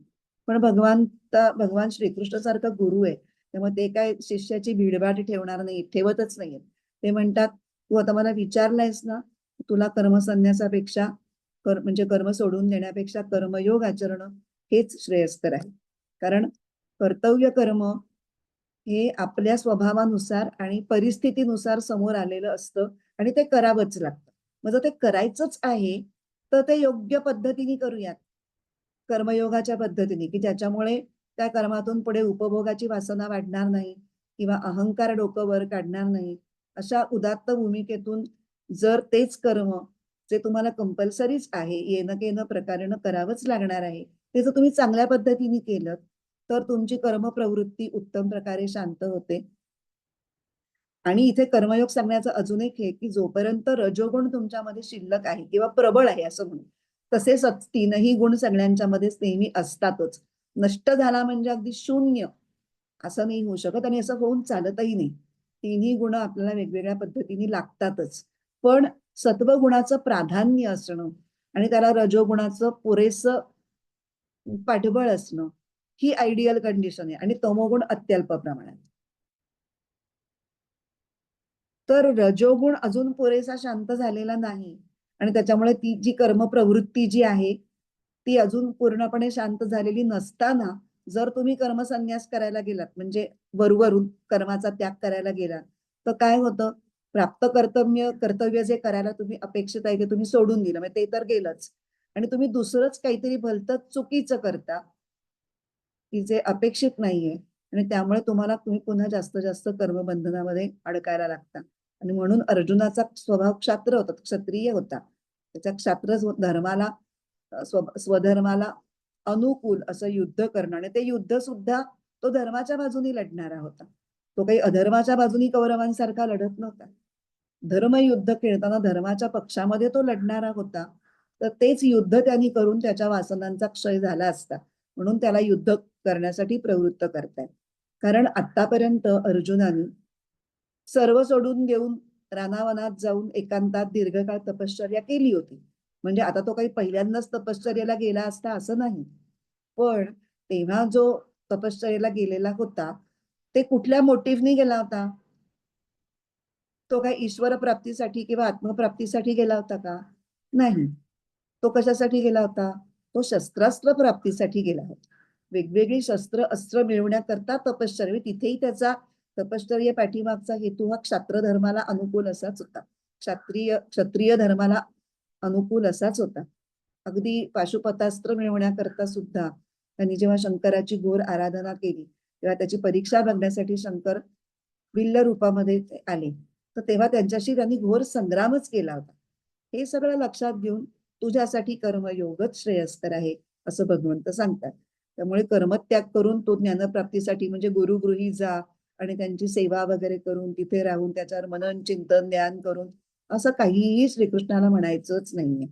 पण भगवान श्रीकृष्ण सारखा गुरु आहे, त्यामुळे ते काय शिष्याची भीडभाड ठेवणार नाही, ठेवतच नाहीये. ते म्हणतात, तू आता मला विचारलायस ना, तुला कर्मसन्यासापेक्षा म्हणजे कर्म सोडून देण्यापेक्षा कर्मयोग आचरण हेच श्रेयस्कर आहे. कारण कर्तव्य कर्म हे आपल्या स्वभावानुसार आणि परिस्थितीनुसार समोर आलेलं असतं आणि ते करावंच लागतं. मग जर ते करायचंच आहे तर ते योग्य पद्धतीने करूयात, कर्मयोगाच्या पद्धतीने, की ज्याच्यामुळे त्या कर्मातून पुढे उपभोगाची वासना वाढणार नाही किंवा अहंकार डोकं वर काढणार नाही. अशा उदात्त भूमिकेतून जर तेच कर्म जे तुम्हाला कंपल्सरीच आहे, येणं केनं प्रकारेनं करावंच लागणार आहे, ते जर तुम्ही चांगल्या पद्धतीने केलं तर तुमची कर्मप्रवृत्ती उत्तम प्रकारे शांत होते. आणि इथे कर्मयोग सांगण्याचा अजून एक हे की जोपर्यंत रजोगुण तुमच्यामध्ये शिल्लक आहे किंवा प्रबळ आहे असं म्हणून, तसेच तीनही गुण सगळ्यांच्या मध्ये नेहमी असतातच. नष्ट झाला म्हणजे अगदी शून्य असं नाही होऊ शकत आणि असं होऊन चालतही नाही. तिन्ही गुण आपल्याला वेगवेगळ्या पद्धतीने लागतातच. पण सत्वगुणाचं प्राधान्य असणं आणि त्याला रजोगुणाचं पुरेसं पाठबळ असणं ही आयडियल कंडिशन आहे आणि तमोगुण अत्यल्प प्रमाणात. तर रजोगुण अजून पुरेसा शांत झालेला नाही आणि त्याच्यामुळे ती जी कर्मप्रवृत्ती जी आहे ती अजून पूर्णपणे शांत झालेली नसताना जर तुम्ही कर्मसन्यास करायला गेलात, म्हणजे वरवरून कर्माचा त्याग करायला गेलात, तर काय होतं, प्राप्त कर्तव्य जे करायला तुम्ही अपेक्षित आहे ते तुम्ही सोडून दिलं, म्हणजे ते तर गेलंच आणि तुम्ही दुसरंच काहीतरी भलतं चुकीचं करता की जे अपेक्षित नाहीये आणि त्यामुळे तुम्ही पुन्हा जास्त जास्त कर्मबंधनामध्ये अडकायला लागता. आणि म्हणून अर्जुनाचा स्वभाव क्षात्र होता, क्षत्रिय होता. त्याच्या क्षात्र धर्माला स्वधर्माला अनुकूल असं युद्ध करणं आणि ते युद्ध सुद्धा तो धर्माच्या बाजूने लढणारा होता. तो काही अधर्माच्या बाजूनी कौरवांसारखा लढत नव्हता. धर्मयुद्ध खेळताना धर्माच्या पक्षामध्ये तो लढणारा होता. तर तेच युद्ध त्यांनी करून त्याच्या वासनांचा क्षय झाला असता, म्हणून त्याला युद्ध करण्यासाठी प्रवृत्त करतायत. कारण आतापर्यंत अर्जुनाने सर्व सोडून घेऊन रानावनात जाऊन एकांतात दीर्घकाळ तपश्चर्या केली होती. म्हणजे आता तो काही पहिल्यांदाच तपश्चर्याला गेला असता असं नाही, पण तेव्हा जो तपश्चर्याला गेलेला होता ते कुठल्या मोटिव्हनी गेला होता? तो काय ईश्वर प्राप्तीसाठी किंवा आत्मप्राप्तीसाठी गेला होता का? नाही. तो कशासाठी गेला होता? तो शस्त्रास्त्र प्राप्तीसाठी गेला होता. वेगवेगळी शस्त्र अस्त्र मिळवण्याकरता तपश्चर्या, तिथेही त्याचा तपश्चर्या पाठीमागचा हेतू हा क्षात्र धर्माला अनुकूल असाच होता. क्षत्रिय धर्माला अनुकूल असाच होता. अगदी पाशुपतास्त्र मिळवण्याकरता सुद्धा त्यांनी जेव्हा शंकराची घोर आराधना केली तेव्हा त्याची परीक्षा बघण्यासाठी शंकर विल्ल रूपामध्ये आले, तर तेव्हा त्यांच्याशी त्यांनी घोर संग्रामच केला होता. हे सगळं लक्षात घेऊन तुझ्यासाठी कर्मयोगच श्रेयस्कर आहे असं भगवंत सांगतात. त्यामुळे कर्मत्याग करून तो ज्ञानप्राप्तीसाठी म्हणजे गुरुगृही जा आणि त्यांची सेवा वगैरे करून तिथे राहून त्याच्यावर मनन चिंतन ध्यान करून असं काहीही श्रीकृष्णाला म्हणायचंच नाहीये.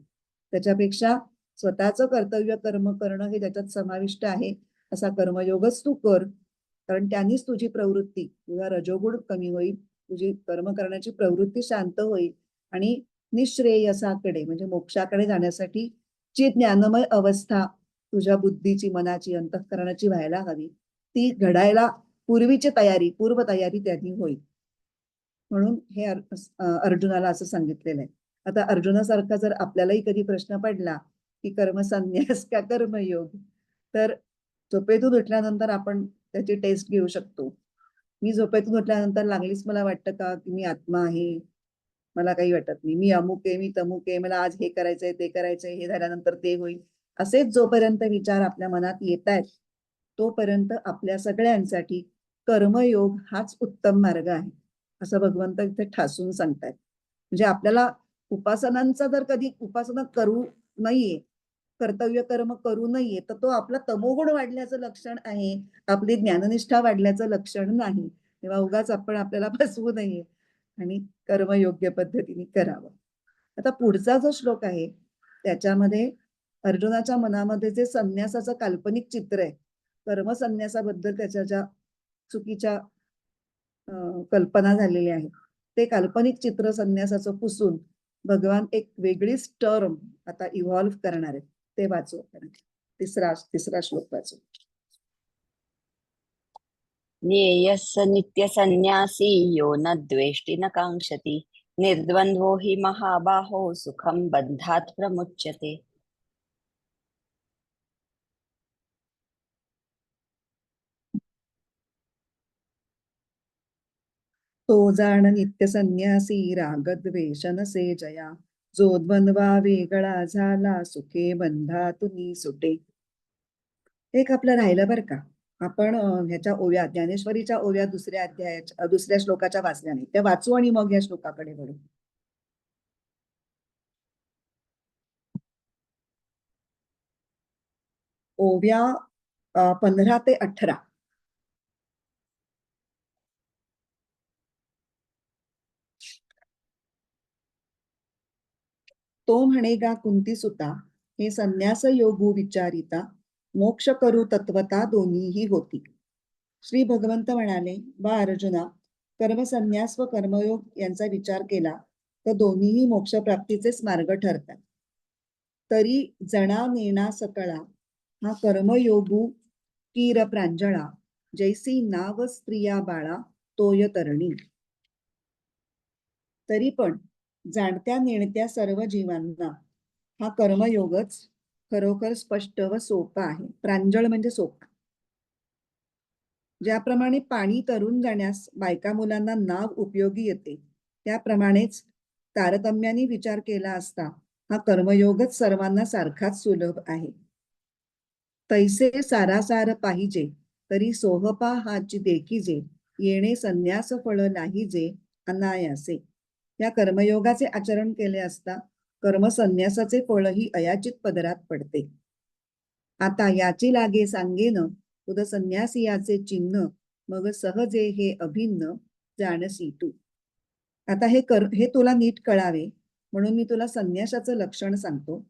त्याच्यापेक्षा स्वतःचं कर्तव्य कर्म करणं हे त्याच्यात समाविष्ट आहे असा कर्मयोगच तू कर, कारण त्यांनीच तुझी प्रवृत्ती, तुझा रजोगुण कमी होईल, तुझी कर्म करण्याची प्रवृत्ती शांत होईल आणि निश्रेयसाकडे म्हणजे मोक्षाकडे जाण्यासाठी जी ज्ञानमय अवस्था तुझ्या बुद्धीची मनाची अंतःकरणाची व्हायला हवी ती घडायला पूर्वीची तयारी पूर्व तयारी त्यांनी होईल. म्हणून हे अर्जुनाला असं सांगितलेलं आहे. आता अर्जुनासारखा जर आपल्यालाही कधी प्रश्न पडला की कर्मसन्यास का कर्मयोग, तर झोपेतून उठल्यानंतर आपण त्याची टेस्ट घेऊ शकतो. मी झोपेतून उठल्यानंतर लागलीच मला वाटतं का की मी आत्मा आहे, मला काही वाटत नाही, मी अमुक आहे मी तमुक आहे, मला आज हे करायचंय ते करायचंय, हे झाल्यानंतर ते होईल, असेच जोपर्यंत विचार आपल्या मनात येत आहेत तोपर्यंत आपल्या सगळ्यांसाठी कर्मयोग हाच उत्तम मार्ग आहे असं भगवंत इथे ठासून सांगतायत. म्हणजे आपल्याला उपासनांचा जर कधी उपासना करू नाहीये, कर्तव्य कर्म करू नये, तर तो आपला तमोगुण वाढल्याचं लक्षण आहे, आपली ज्ञाननिष्ठा वाढल्याचं लक्षण नाही. तेव्हा उगाच आपण आपल्याला फसवू नये आणि कर्म योग्य पद्धतीने करावं. आता पुढचा जो श्लोक आहे त्याच्यामध्ये अर्जुनाच्या मनामध्ये जे संन्यासाचं काल्पनिक चित्र आहे, कर्मसन्यासाबद्दल त्याच्या ज्या चुकीच्या कल्पना झालेल्या आहेत, ते काल्पनिक चित्र संन्यासाचं पुसून भगवान एक वेगळीच टर्म आता इव्हॉल्व्ह करणार आहेत. ते वाचू आपण. तिसरा श्लोक वाचू. ज्ञेयः स नित्यसन्न्यासी यो न द्वेष्टि न काङ्क्षति निर्द्वन्द्वो हि महाबाहो सुखं बन्धात् प्रमुच्यते. तो जाण नित्य संन्यासी रागद्वेष नसे जया, जो द्वंद्वा वेगळा झाला सुखे बंधातुनी सुटे. एक आपलं राहिलं बरं का. आपण ह्याच्या ओव्या ज्ञानेश्वरीच्या ओव्या दुसऱ्या अध्यायाच्या दुसऱ्या श्लोकाच्या वाचल्या नाही, त्या वाचू आणि मग या श्लोकाकडे वळू. ओव्या 15 ते 18. तो म्हणेगा कुंती सुता, हे संन्यास योगू विचारिता, मोक्ष करू तत्वता दोन्हीही होती. श्री भगवंत म्हणाले, बा अर्जुना, कर्मसन्यास व कर्मयोग यांचा विचार केला तर दोन्हीही मोक्षप्राप्तीचेच मार्ग ठरतात. तरी जणा नेणा सकळा हा कर्मयोगू कीर प्रांजळा, जैसी नाव स्त्रिया बाळा तोय तरणी. तरी पण जाणत्या नेणत्या सर्व जीवांना हा कर्मयोगच खरोखर स्पष्ट व सोपा आहे. प्रांजळ म्हणजे सोपा. ज्याप्रमाणे पाणी तरून जाण्यास बायका मुलांना नाव उपयोगी येते, त्याप्रमाणेच तारतम्याने विचार केला असता हा कर्मयोगच सर्वांना सारखाच सुलभ आहे. तैसे सारासार पाहिजे तरी सोहपा हाची देखीजे, येणे संन्यास फळ नाहीजे अनायासे. या कर्मयोगाचे आचरण केले असता कर्मसन्यासाचे फळही अयाचित पदरात पडते. आता याची लागे सांगेन तुझ संन्यासियाचे चिन्ह, मग सहजे हे अभिन्न जाणसी तू. आता हे तुला नीट कळावे म्हणून मी तुला संन्यासाचं लक्षण सांगतो.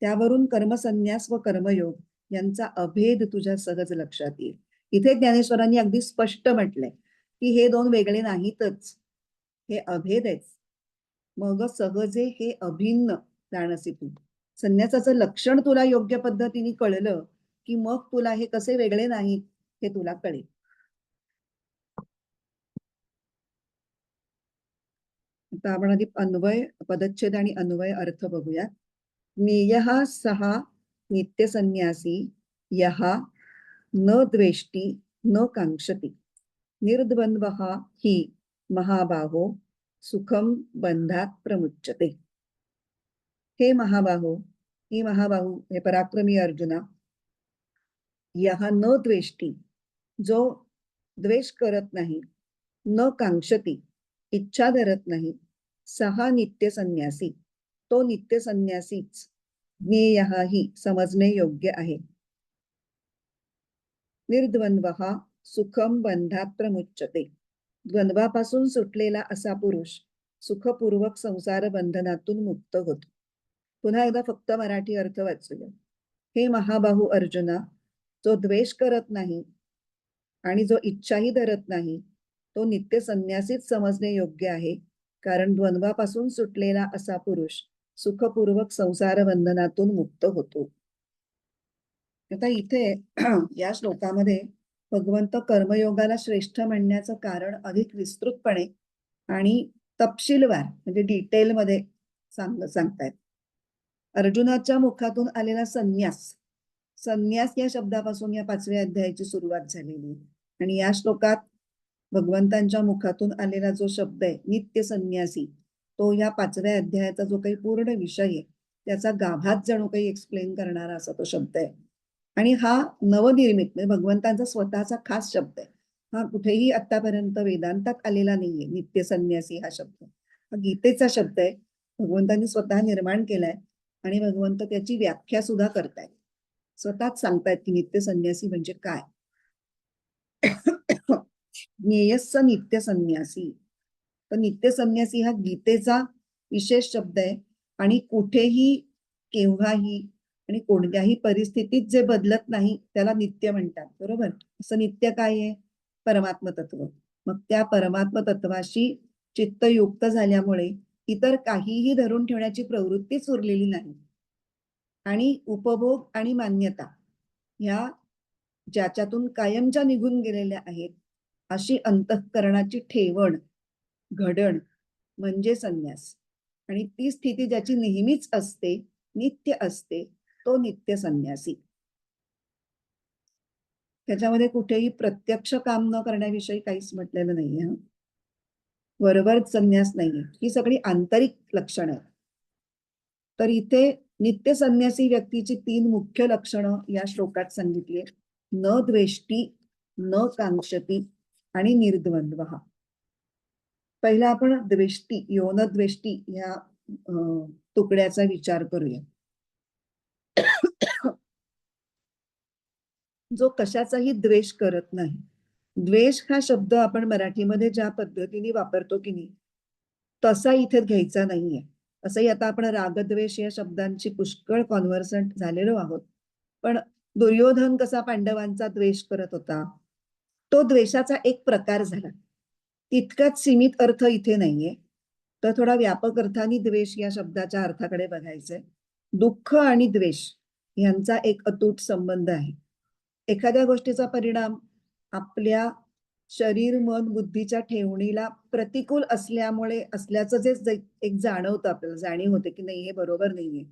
त्यावरून कर्मसन्यास व कर्मयोग यांचा अभेद तुझ्या सहज लक्षात येईल. इथे ज्ञानेश्वरांनी अगदी स्पष्ट म्हटलंय की हे दोन वेगळे नाहीतच, हे अभेद आहेत. मग सहजे हे अभिन्न जाणसी तू. संन्यासाचं लक्षण तुला योग्य पद्धतीने कळलं की मग तुला हे कसे वेगळे नाहीत हे तुला कळेल. आता आपण आधी अन्वय पदच्छेद आणि अन्वय अर्थ बघूया. ज्ञेयः सहा नित्य संन्यासी यः न द्वेष्टी न कांक्षति निर्द्वंद्वः हि महाबाहो सुखम बंधात प्रमुच्यते. हे महाबाहो, ही महाबाहू हे पराक्रमी अर्जुना, यहा न द्वेष्टी, जो द्वेष करत नाही, न कांक्षती, इच्छा धरत नाही, सहा नित्य संन्यासी, तो नित्य संन्यासीच ज्ञेयः ही समजणे योग्य आहे. निर्द्वंद्वः सुखम बंधात प्रमुच्यते, द्वंद्वापासून सुटलेला असा पुरुष सुखपूर्वक संसार बंधनातून मुक्त होतो. पुन्हा एकदा फक्त मराठी अर्थ वाचूया. हे महाबाहू अर्जुना, जो द्वेष करत नाही आणि जो इच्छाही धरत नाही, तो नित्य संन्यासीच समजणे योग्य आहे. कारण द्वंद्वापासून सुटलेला असा पुरुष सुखपूर्वक संसार बंधनातून मुक्त होतो. आता इथे या श्लोकामध्ये भगवंत कर्मयोगाला श्रेष्ठ म्हणण्याचं कारण अधिक विस्तृतपणे आणि तपशीलवार म्हणजे डिटेलमध्ये सांगतायत. अर्जुनाच्या मुखातून आलेला संन्यास, संन्यास या शब्दापासून या 5व्या अध्यायाची सुरुवात झालेली. आणि या श्लोकात भगवंतांच्या मुखातून आलेला जो शब्द आहे नित्य संन्यासी, तो या 5व्या अध्यायाचा जो काही पूर्ण विषय आहे त्याचा गाभात जणू काही एक्सप्लेन करणारा असा तो शब्द आहे. आणि हा नवनिर्मित म्हणजे भगवंतांचा स्वतःचा खास शब्द आहे. हा कुठेही आतापर्यंत वेदांतात आलेला नाहीये. नित्य संन्यासी हा शब्द हा गीतेचा शब्द आहे. भगवंतांनी स्वतः निर्माण केलाय आणि भगवंत त्याची व्याख्या सुद्धा करतायत. स्वतःच सांगतायत की नित्य संन्यासी म्हणजे काय. ज्ञेयस्स नित्य संन्यासी, तर नित्य संन्यासी हा गीतेचा विशेष शब्द आहे. आणि कुठेही केव्हाही आणि कोणत्याही परिस्थितीत जे बदलत नाही त्याला नित्य म्हणतात. बरोबर. असं नित्य काय आहे? परमात्म तत्व. मग त्या परमात्म तत्वाशी चित्तयुक्त झाल्यामुळे इतर काहीही धरून ठेवण्याची प्रवृत्तीच उरलेली नाही. आणि उपभोग आणि मान्यता ह्या ज्याच्यातून कायमच्या निघून गेलेल्या आहेत अशी अंतःकरणाची ठेवण, घडण म्हणजे संन्यास. आणि ती स्थिती ज्याची नेहमीच असते, नित्य असते, तो नित्य संन्यासी. त्याच्यामध्ये कुठेही प्रत्यक्ष काम न करण्याविषयी काहीच म्हटलेलं नाहीये. बरोबर संन्यास नाहीये. ही सगळी आंतरिक लक्षणं आहेत. तर इथे नित्य संन्यासी व्यक्तीची 3 मुख्य लक्षणं या श्लोकात सांगितली. न द्वेष्टी, न कांक्षती आणि निर्द्वंद्व. पहिला आपण द्वेष्टी, योन द्वेष्टी या तुकड्याचा विचार करूया. जो कशाचाही द्वेष करत नाही. द्वेष हा शब्द आपण मराठीमध्ये ज्या पद्धतीने वापरतो की नाही तसा इथे घ्यायचा नाहीये. असंही आता आपण रागद्वेष या शब्दांची पुष्कळ कॉन्व्हर्संट झालेलो आहोत. पण दुर्योधन कसा पांडवांचा द्वेष करत होता, तो द्वेषाचा एक प्रकार झाला. तितकाच सीमित अर्थ इथे नाहीये. तर थोडा व्यापक अर्थाने द्वेष या शब्दाच्या अर्थाकडे बघायचंय. दुःख आणि द्वेष यांचा एक अतूट संबंध आहे. एखाद्या गोष्टीचा परिणाम आपल्या शरीर, मन, बुद्धीच्या ठेवणीला प्रतिकूल असल्यामुळे असल्याचं जे एक जाणवतं, आपल्याला जाणीव होते की नाही हे बरोबर नाहीये,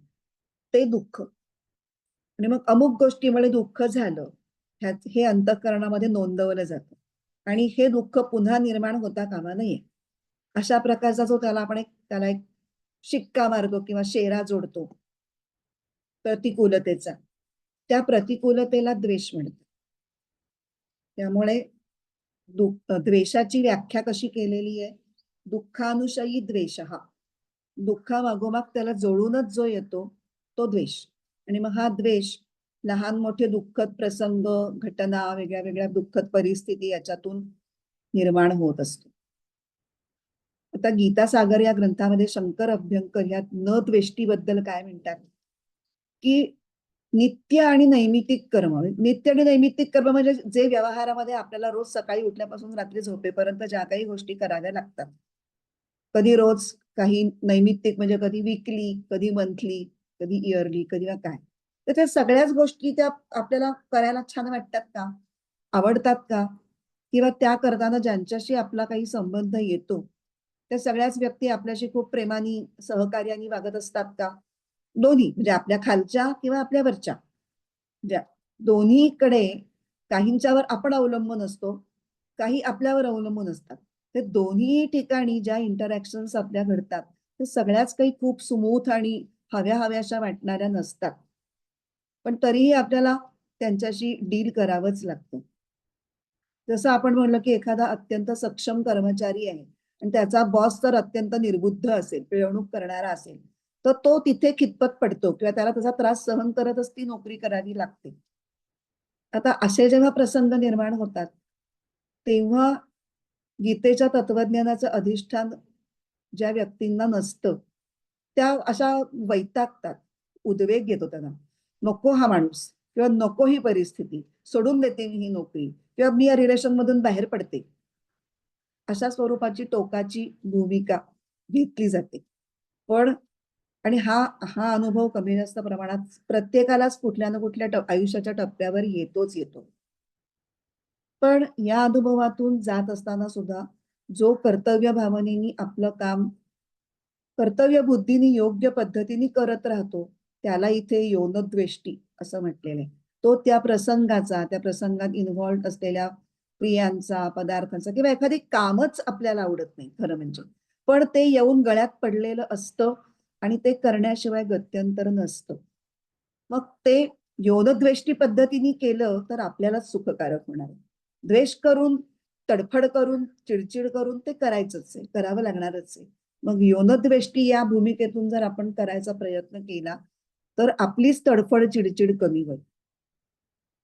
ते दुःख. आणि मग अमुक गोष्टीमुळे दुःख झालं हे अंतःकरणामध्ये नोंदवलं जातं. आणि हे दुःख पुन्हा निर्माण होता कामा नये अशा प्रकारचा जो त्याला एक शिक्का मारतो किंवा शेरा जोडतो प्रतिकूलतेचा, त्या प्रतिकूलतेला द्वेष म्हणतात. त्यामुळे द्वेषाची व्याख्या कशी केलेली आहे? दुःखानुशयी द्वेषः, दुःखामागोमाग त्याला जोडूनच जो येतो तो द्वेष. आणि मग हा द्वेष लहान मोठे दुःखद प्रसंग, घटना, वेगळ्या वेगळ्या दुःखद परिस्थिती याच्यातून निर्माण होत असतो. आता गीतासागर या ग्रंथामध्ये शंकर अभ्यंकर या न द्वेष्टीबद्दल काय म्हणतात की नित्य आणि नैमित्तिक कर्म. नित्य आणि नैमित्तिक कर्म म्हणजे जे व्यवहारामध्ये आपल्याला रोज सकाळी उठल्यापासून रात्री झोपेपर्यंत ज्या काही गोष्टी कराव्या लागतात, कधी रोज, काही नैमित्तिक म्हणजे कधी वीकली, कधी मंथली, कधी इयरली, कधी काय, तर त्या सगळ्याच गोष्टी त्या आपल्याला करायला छान वाटतात का, आवडतात का, किंवा त्या करताना ज्यांच्याशी आपला काही संबंध येतो त्या सगळ्याच व्यक्ती आपल्याशी खूप प्रेमाने, सहकार्याने वागत असतात का? दोन्ही म्हणजे आपल्या खालच्या किंवा आपल्या वरच्या, दोन्हीकडे काहींच्यावर आपण अवलंबून असतो, काही आपल्यावर अवलंबून असतात. ते दोन्ही ठिकाणी ज्या इंटरॅक्शन्स आपल्या घडतात ते सगळ्याच काही खूप सुमूथ आणि हव्या हव्याशा वाटणाऱ्या नसतात. पण तरीही आपल्याला त्यांच्याशी डील करावंच लागतं. जसं आपण म्हणलं की एखादा अत्यंत सक्षम कर्मचारी आहे आणि त्याचा बॉस तर अत्यंत निर्बुद्ध असेल, पिळवणूक करणारा असेल, तर तो तिथे खितपत पडतो किंवा त्याला त्याचा त्रास सहन करतच ती नोकरी करावी लागते. आता असे जेव्हा प्रसंग निर्माण होतात तेव्हा गीतेच्या तत्वज्ञानाचं अधिष्ठान ज्या व्यक्तींना नसतं त्या अशा वैतागतात, उद्वेग येतो त्यांना. नको हा माणूस किंवा नको ही परिस्थिती, सोडून देते मी ही नोकरी किंवा मी या रिलेशन मधून बाहेर पडते, अशा स्वरूपाची टोकाची भूमिका घेतली जाते. पण आणि हा हा अनुभव कमी जास्त प्रमाणात प्रत्येकालाच कुठल्या ना कुठल्या आयुष्याच्या टप्प्यावर येतो. पण या अनुभवातून जात असताना सुद्धा जो कर्तव्य भावनेने आपलं काम कर्तव्य बुद्धीने योग्य पद्धतीने करत राहतो त्याला इथे योनद्वेष्टी असं म्हटलेलं आहे. तो त्या प्रसंगात इन्व्हॉल्ड असलेल्या क्रियांचा, पदार्थांचा किंवा एखादी कामच आपल्याला आवडत नाही खरं म्हणजे, पण ते येऊन गळ्यात पडलेलं असतं आणि ते करण्याशिवाय गत्यंतर नसतं. मग ते योनद्वेष्टी पद्धतीने केलं तर आपल्यालाच सुखकारक होणार आहे. द्वेष करून, तडफड करून, चिडचिड करून ते करायचंच आहे, करावं लागणारच आहे. मग योनद्वेष्टी या भूमिकेतून जर आपण करायचा प्रयत्न केला तर आपलीच तडफड, चिडचिड कमी होईल.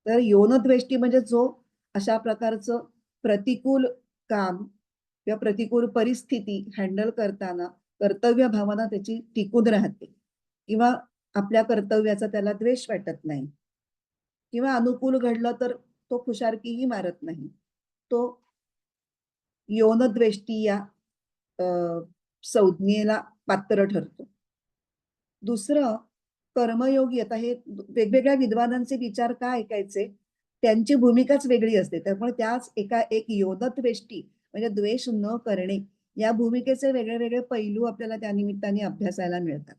तर योनद्वेष्टी म्हणजे जो अशा प्रकारचं प्रतिकूल काम किंवा प्रतिकूल परिस्थिती हँडल करताना कर्तव्य भावना त्याची टिकून राहते किंवा आपल्या कर्तव्याचा त्याला द्वेष वाटत नाही किंवा अनुकूल घडलं तर तो खुशारकीही मारत नाही. तो योनद्वेष्टी या संज्ञेला पात्र ठरतो. दुसरं कर्मयोगी, आता हे वेगवेगळ्या विद्वानांचे विचार का ऐकायचे, त्यांची भूमिकाच वेगळी असते. त्यामुळे त्याच एक योनद्वेष्टी म्हणजे द्वेष न करणे या भूमिकेचे वेगळे वेगळे पैलू आपल्याला त्या निमित्ताने अभ्यासायला मिळतात.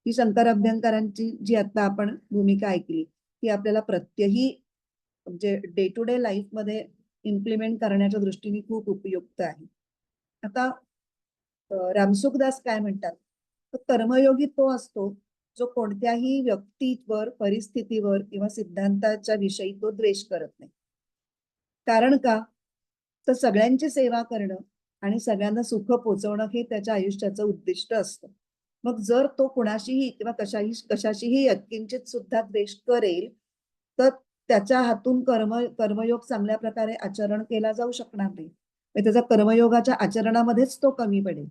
ही शंकर अभ्यंकरांची जी आता आपण भूमिका ऐकली ती आपल्याला प्रत्यही म्हणजे डे टू डे लाईफ मध्ये इम्प्लिमेंट करण्याच्या दृष्टीने खूप उपयुक्त आहे. आता रामसुखदास काय म्हणतात, तर कर्मयोगी तो असतो जो कोणत्याही व्यक्तीवर, परिस्थितीवर किंवा सिद्धांताच्या विषयी तो द्वेष करत नाही. कारण का, तर सगळ्यांची सेवा करणं आणि सगळ्यांना सुख पोचवणं हे त्याच्या आयुष्याचं उद्दिष्ट असतं. मग जर तो कुणाशीही किंवा कशाशीही यत्किंचित सुद्धा द्वेष करेल तर त्याच्या हातून कर्मयोग चांगल्या प्रकारे आचरण केला जाऊ शकणार नाही. त्याचा कर्मयोगाच्या आचरणामध्येच तो कमी पडेल.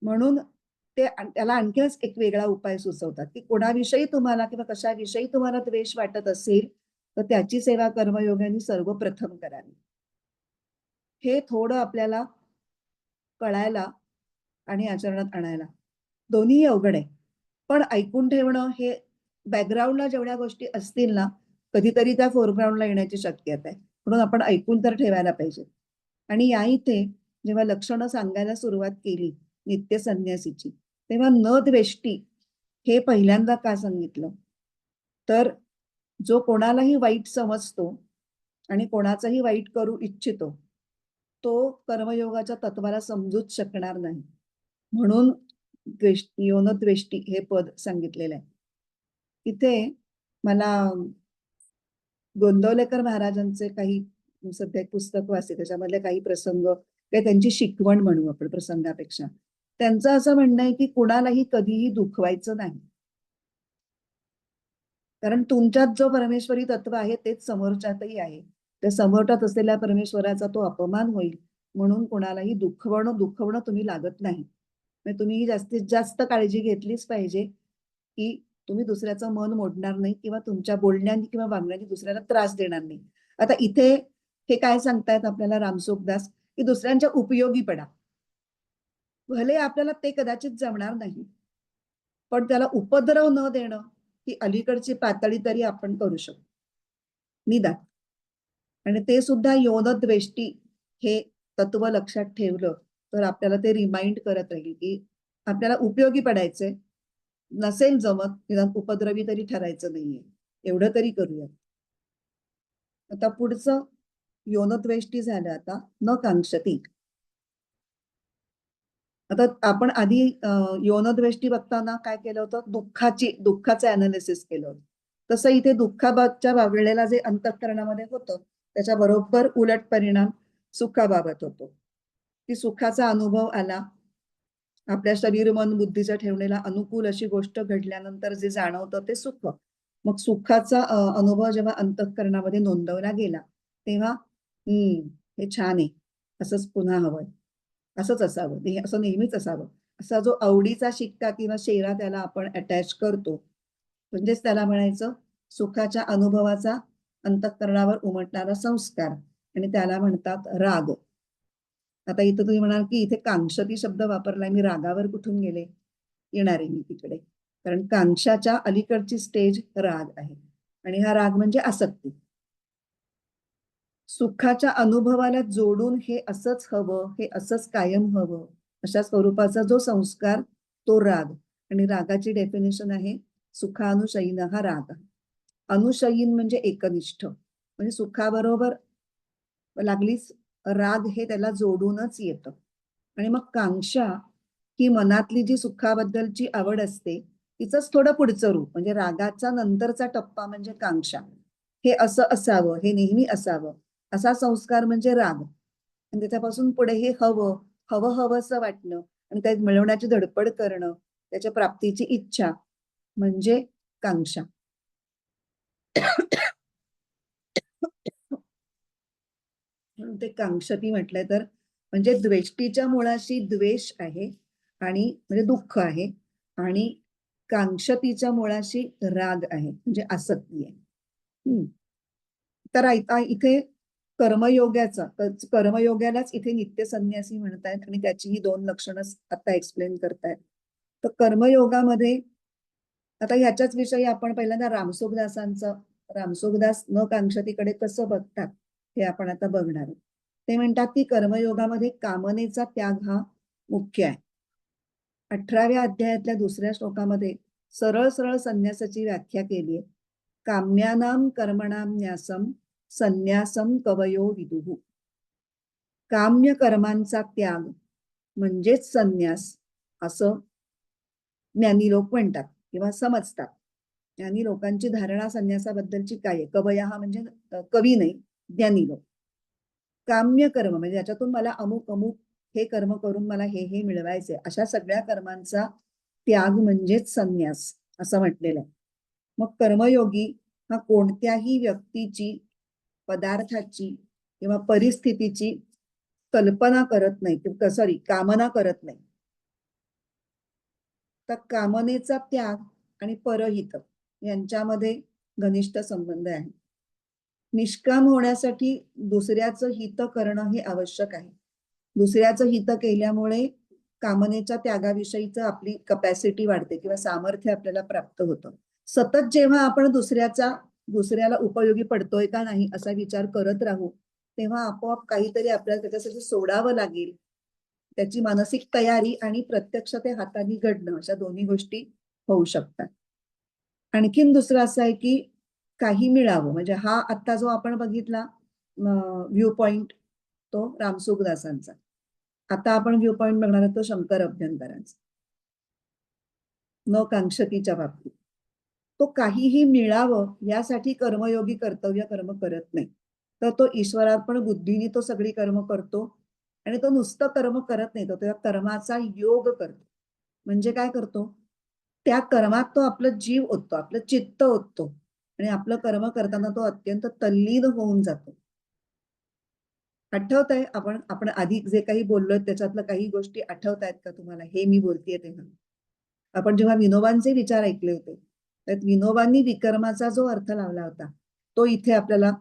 म्हणून ते त्याला आणखीनच एक वेगळा उपाय सुचवतात की कोणाविषयी तुम्हाला किंवा कशाविषयी तुम्हाला द्वेष वाटत असेल तर त्याची सेवा कर्मयोगाने सर्वप्रथम करावी. हे थोडं आपल्याला कळायला आणि आचरणात आणायला दोन्ही अवघड आहे. पण ऐकून ठेवणं हे बॅकग्राऊंडला जेवढ्या गोष्टी असतील ना कधीतरी त्या फोरग्राऊंडला येण्याची शक्यता आहे. म्हणून आपण ऐकून तर ठेवायला पाहिजे. आणि या इथे जेव्हा लक्षणं सांगायला सुरुवात केली नित्य संन्यासीची तेव्हा न द्वेष्टी हे पहिल्यांदा का सांगितलं, तर जो कोणालाही वाईट समजतो आणि कोणाचंही वाईट करू इच्छितो तो कर्मयोगाच्या तत्वाला समजूच शकणार नाही. म्हणून योनद्वेष्टी हे पद सांगितलेलं आहे. इथे मला गोंदवलेकर महाराजांचे काही सध्या एक पुस्तक वाचते त्याच्यामधले काही प्रसंग किंवा त्यांची शिकवण म्हणू आपण प्रसंगापेक्षा, त्यांचं असं म्हणणं आहे की कुणालाही कधीही दुखवायचं नाही. कारण तुमच्यात जो परमेश्वरी तत्व आहे तेच समोरच्यातही आहे. त्या समोरच्यात असलेल्या परमेश्वराचा तो अपमान होईल म्हणून कोणालाही दुखवणं तुम्ही लागत नाही. म्हणजे तुम्ही ही जास्तीत जास्त काळजी घेतलीच पाहिजे की तुम्ही दुसऱ्याचं मन मोडणार नाही किंवा तुमच्या बोलण्याने किंवा वागण्याने दुसऱ्याला त्रास देणार नाही. आता इथे हे काय सांगतायत आपल्याला रामसुखदास की दुसऱ्यांच्या उपयोगी पडा. भले आपल्याला ते कदाचित जमणार नाही पण त्याला उपद्रव न देणं ही अलीकडची पातळी तरी आपण करू शकतो निदान. आणि ते सुद्धा योनद्वेष्टी हे तत्व लक्षात ठेवलं तर आपल्याला ते रिमाइंड करत राहील की आपल्याला उपयोगी पडायचंय. नसेल जमत निदान उपद्रवी तरी ठरायचं नाहीये, एवढं तरी करूया. आता पुढचं योनद्वेष्टी झालं. आता न कांक्षती. आता आपण आधी योनद्वेष्टी बघताना काय केलं होतं, दुःखाचं अनालिसिस केलं होतं तसं इथे दुःखाबाबतच्या वेळेला जे अंतःकरणामध्ये होतं त्याच्या बरोबर उलट परिणाम सुखाबाबत होतो, की सुखाचा अनुभव आला, आपल्या शरीर मन बुद्धीचा ठेवलेला अनुकूल अशी गोष्ट घडल्यानंतर जे जाणवतं ते सुख. मग सुखाचा अनुभव जेव्हा अंतःकरणामध्ये नोंदवला गेला तेव्हा हे छान आहे, असंच पुन्हा हवंय, असंच असावं, असं नेहमीच असावं, असा जो आवडीचा शिक्का किंवा शेरा त्याला आपण अटॅच करतो, म्हणजेच त्याला म्हणायचं सुखाच्या अनुभवाचा अंतःकरणावर उमटणारा संस्कार, आणि त्याला म्हणतात राग. आता इथं तुम्ही म्हणाल की इथे कांक्षती शब्द वापरलाय, मी रागावर कुठून गेले, येणार आहे मी तिकडे. कारण कांक्षाच्या अलीकडची स्टेज राग आहे, आणि हा राग म्हणजे आसक्ती. सुखाच्या अनुभवाला जोडून हे असंच हवं, हे असंच कायम हवं, अशा स्वरूपाचा जो संस्कार तो राग. आणि रागाची डेफिनेशन आहे सुखानुशयीन हा राग. अनुशयीन म्हणजे एकनिष्ठ, म्हणजे सुखाबरोबर लागलीच राग हे त्याला जोडूनच येतं. आणि मग कांक्षा ही मनातली जी सुखाबद्दलची आवड असते तिचंच थोडं पुढचं रूप, म्हणजे रागाचा नंतरचा टप्पा म्हणजे कांक्षा. हे असं असावं, हे नेहमी असावं, असा संस्कार म्हणजे राग. आणि त्याच्यापासून पुढे हे हवं हवं हवंसं वाटणं आणि त्यात मिळवण्याची धडपड करणं, त्याच्या प्राप्तीची इच्छा म्हणजे कांक्षा. म्हणून ते कांक्षती म्हटलंय, तर म्हणजे द्वेष्टीच्या मुळाशी द्वेष आहे आणि म्हणजे दुःख आहे, आणि कांक्षतीच्या मुळाशी राग आहे म्हणजे आसक्ती आहे. तर इथे कर्मयोगाचा, कर्मयोगालाच इथे नित्य संन्यासी म्हणतायत आणि त्याची ही दोन लक्षणं आता एक्सप्लेन करतायत. तर कर्मयोगामध्ये आता ह्याच्याच विषयी आपण पहिल्यांदा रामसुखदासांचं, रामसुखदास न कांक्षतीकडे कसं बघतात हे आपण आता बघणार आहोत. ते म्हणतात की कर्मयोगामध्ये कामनेचा त्याग हा मुख्य आहे. 18व्या अध्यायातल्या दुसऱ्या श्लोकामध्ये सरळ सरळ संन्यासाची व्याख्या केली आहे. काम्यानाम कर्मणाम न्यासम संन्यासम कवयो विदुः. काम्य कर्मांचा त्याग म्हणजेच संन्यास असं ज्ञानी लोक म्हणतात किंवा समजतात. ज्ञानी लोकांची धारणा संन्यासाबद्दलची काय आहे? कवया हा म्हणजे कवी नाही, ज्ञानी लोक. काम्य कर्म म्हणजे याच्यातून मला अमुक अमुक हे कर्म करून मला हे मिळवायचे, अशा सगळ्या कर्मांचा त्याग म्हणजेच संन्यास असं म्हटलेलं आहे. मग कर्मयोगी हा कोणत्याही व्यक्तीची, पदार्थाची किंवा परिस्थितीची कल्पना करत नाही, सॉरी कामना करत नाही. तर कामनेचा त्याग आणि परहित यांच्यामध्ये घनिष्ठ संबंध आहे. निष्काम होण्यासाठी दुसऱ्याचं हित करणं हे आवश्यक आहे. दुसऱ्याचं हित केल्यामुळे कामनेच्या त्यागाविषयीच आपली कपॅसिटी वाढते किंवा सामर्थ्य आपल्याला प्राप्त होतं. सतत जेव्हा आपण दुसऱ्याला उपयोगी पडतोय का नाही असा विचार करत राहू, तेव्हा आपोआप काहीतरी आपल्याला त्याच्यासाठी सोडावं लागेल. त्याची मानसिक तयारी आणि प्रत्यक्ष ते हाताने घडणं, अशा दोन्ही गोष्टी होऊ शकतात. आणखीन दुसरं असं आहे की काही मिळावं, म्हणजे हा आता जो आपण बघितला व्ह्यू पॉइंट तो रामसुखदासांचा. आता आपण व्ह्यू पॉइंट बघणार आहोत तो शंकर अभ्यंकरांचा, न कांक्षतीच्या बाबतीत. तो काहीही मिळावं यासाठी कर्मयोगी कर्तव्य कर्म करत नाही, तर तो ईश्वरार्पण बुद्धीने तो सगळी कर्म करतो. आणि तो नुसतं कर्म करत नाही, तो त्या कर्माचा योग करतो. म्हणजे काय करतो, त्या कर्मात तो आपलं जीव ओततो, आपलं चित्त ओततो, आणि आपलं कर्म करताना तो अत्यंत तल्लीन होऊन जातो. आठवत आहे आपण आपण आधी जे काही बोललोय त्याच्यातलं काही गोष्टी आठवत आहेत का तुम्हाला, हे मी बोलतेय तेव्हा? आपण जेव्हा विनोबांचे विचार ऐकले होते, त्यात विनोबांनी विकर्माचा जो अर्थ लावला होता तो इथे आपल्याला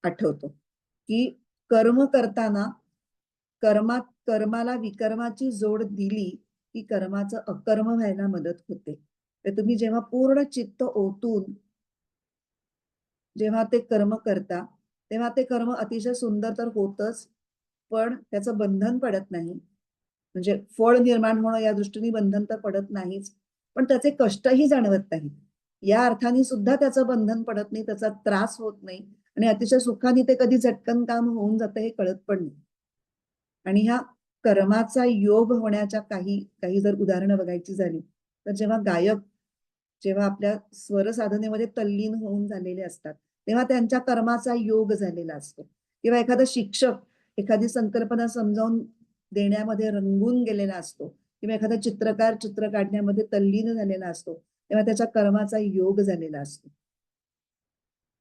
आठवतो, की कर्म करताना कर्माला विकर्माची जोड दिली की कर्माचं अकर्म व्हायला मदत होते. तर तुम्ही जेव्हा पूर्ण चित्त ओतून जेव्हा ते कर्म करता तेव्हा ते कर्म अतिशय सुंदर तर होतच, पण त्याचं बंधन पडत नाही. म्हणजे फळ निर्माण होणं या दृष्टीने बंधन तर पडत नाहीच, पण त्याचे कष्टही जाणवत नाहीत. या अर्थाने सुद्धा त्याचं बंधन पडत नाही, त्याचा त्रास होत नाही, आणि अतिशय सुखाने ते कधी झटकन काम होऊन जातं हे कळत पण नाही. आणि ह्या कर्माचा योग होण्याच्या काही काही जर उदाहरणं बघायची झाली तर जेव्हा गायक जेव्हा आपल्या स्वर साधनेमध्ये तल्लीन होऊन झालेले असतात तेव्हा त्यांच्या कर्माचा योग झालेला असतो. किंवा एखादा शिक्षक एखादी संकल्पना समजावून देण्यामध्ये रंगून गेलेला असतो, किंवा एखादा चित्रकार चित्र काढण्यामध्ये तल्लीन झालेला असतो, तेव्हा त्याच्या कर्माचा योग झालेला असतो.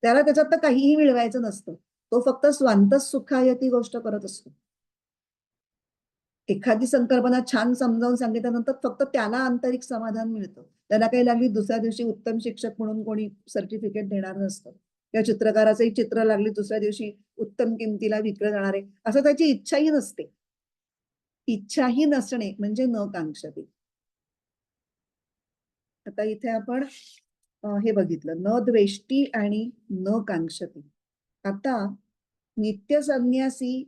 त्याला त्याच्यात काहीही मिळवायचं नसतं, तो फक्त स्वांतः सुखाय ती गोष्ट करत असतो. एखादी संकल्पना छान समजावून सांगितल्यानंतर फक्त त्याला आंतरिक समाधान मिळतं. त्याला काही लागली दुसऱ्या दिवशी उत्तम शिक्षक म्हणून कोणी सर्टिफिकेट देणार नसतं, किंवा चित्रकाराचंही चित्र लागली दुसऱ्या दिवशी उत्तम किमतीला विकलं जाणार आहे असं त्याची इच्छाही नसते. इच्छाही नसणे म्हणजे न कांक्षती. आता इथे आपण हे बघितलं, न द्वेष्टी आणि न कांक्षती. आता नित्य संन्यासी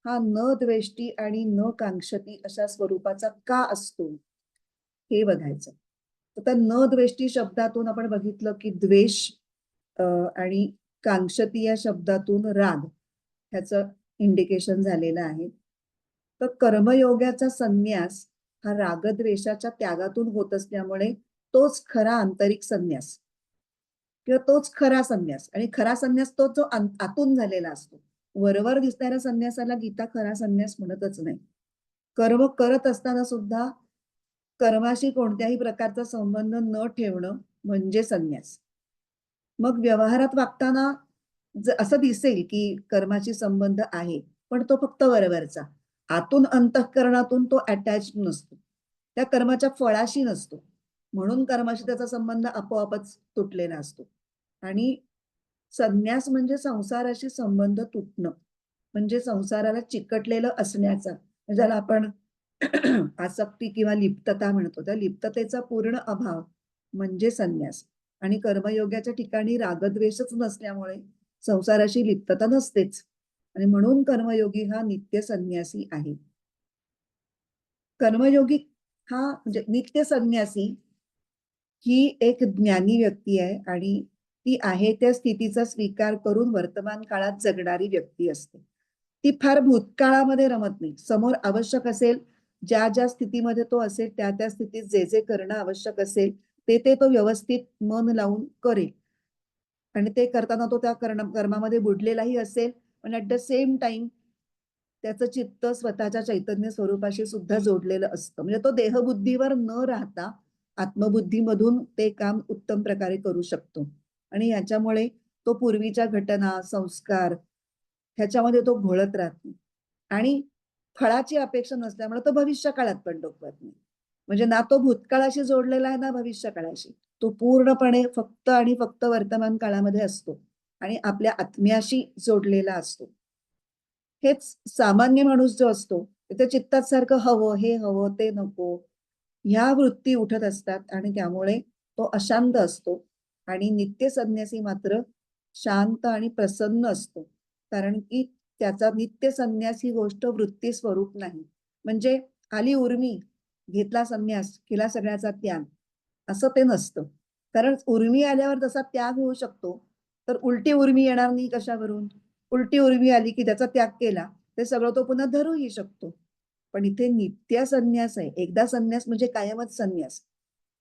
हा न द्वेष्टी आणि न कांक्षती अशा स्वरूपाचा का असतो हे बघायचं. आता न द्वेष्टी शब्दातून आपण बघितलं की द्वेष आणि कांक्षती या शब्दातून राग ह्याचं इंडिकेशन झालेलं आहे. तर कर्मयोगाचा संन्यास हा रागद्वेषाच्या त्यागातून होत असल्यामुळे तोच खरा आंतरिक संन्यास किंवा तोच खरा संन्यास. आणि खरा संन्यास तो जो आतून झालेला असतो. वरवर दिसणाऱ्या संन्यासाला गीता खरा संन्यास म्हणतच नाही. कर्म करत असताना सुद्धा कर्माशी कोणत्याही प्रकारचा संबंध न ठेवणं म्हणजे संन्यास. मग व्यवहारात वागताना असं दिसेल की कर्माशी संबंध आहे, पण तो फक्त वरवरचा, आतून अंतःकरणातून तो अटॅच नसतो, त्या कर्माच्या फळाशी नसतो, म्हणून कर्माशी त्याचा संबंध आपोआपच तुटलेला असतो. आणि संन्यास म्हणजे संसाराशी संबंध तुटणं, म्हणजे संसाराला चिकटलेलं असण्याचा, ज्याला आपण आसक्ती किंवा लिप्तता म्हणतो, त्या लिप्ततेचा पूर्ण अभाव म्हणजे संन्यास. आणि कर्मयोगाच्या ठिकाणी रागद्वेषच नसल्यामुळे संसाराशी लिप्तता नसतेच, आणि म्हणून कर्मयोगी हा नित्य संन्यासी आहे. कर्मयोगी हा म्हणजे नित्य संन्यासी ही एक ज्ञानी व्यक्ती आहे, आणि ती आहे त्या स्थितीचा स्वीकार करून वर्तमान काळात जगणारी व्यक्ती असते. ती फार भूतकाळामध्ये रमत नाही. समोर आवश्यक असेल, ज्या ज्या स्थितीमध्ये तो असेल त्या त्या स्थितीत जे जे करणं आवश्यक असेल ते तो व्यवस्थित मन लावून करेल. आणि ते करताना तो त्या कर्मामध्ये बुडलेलाही असेल, पण ऍट द सेम टाइम त्याचं चित्त स्वतःच्या चैतन्य स्वरूपाशी सुद्धा जोडलेलं असतं. म्हणजे तो देहबुद्धीवर न राहता आत्मबुद्धीमधून ते काम उत्तम प्रकारे करू शकतो. आणि याच्यामुळे तो पूर्वीच्या घटना संस्कार ह्याच्यामध्ये तो घोळत राहत नाही, आणि फळाची अपेक्षा नसल्यामुळे तो भविष्य काळात पण डोकवत नाही. म्हणजे ना तो भूतकाळाशी जोडलेला आहे ना भविष्य काळाशी, तो पूर्णपणे फक्त आणि फक्त वर्तमान काळामध्ये असतो आणि आपल्या आत्म्याशी जोडलेला असतो. हेच सामान्य माणूस जो असतो त्याच्या चित्तात सारखं हवं हे हवं ते नको ह्या वृत्ती उठत असतात, आणि त्यामुळे तो अशांत असतो. आणि नित्य संन्यासी मात्र शांत आणि प्रसन्न असतो, कारण की त्याचा नित्य संन्यास ही गोष्ट वृत्ती स्वरूप नाही. म्हणजे आली उर्मी, घेतला संन्यास, केला सगळ्याचा त्याग, असं ते नसतं. कारण उर्मी आल्यावर जसा त्याग होऊ शकतो, तर उलटी उर्मी येणार नाही कशावरून. उलटी उर्मी आली की त्याचा त्याग केला ते सगळं तो पुन्हा धरूही शकतो. पण इथे नित्य संन्यास आहे, एकदा संन्यास म्हणजे कायमच संन्यास.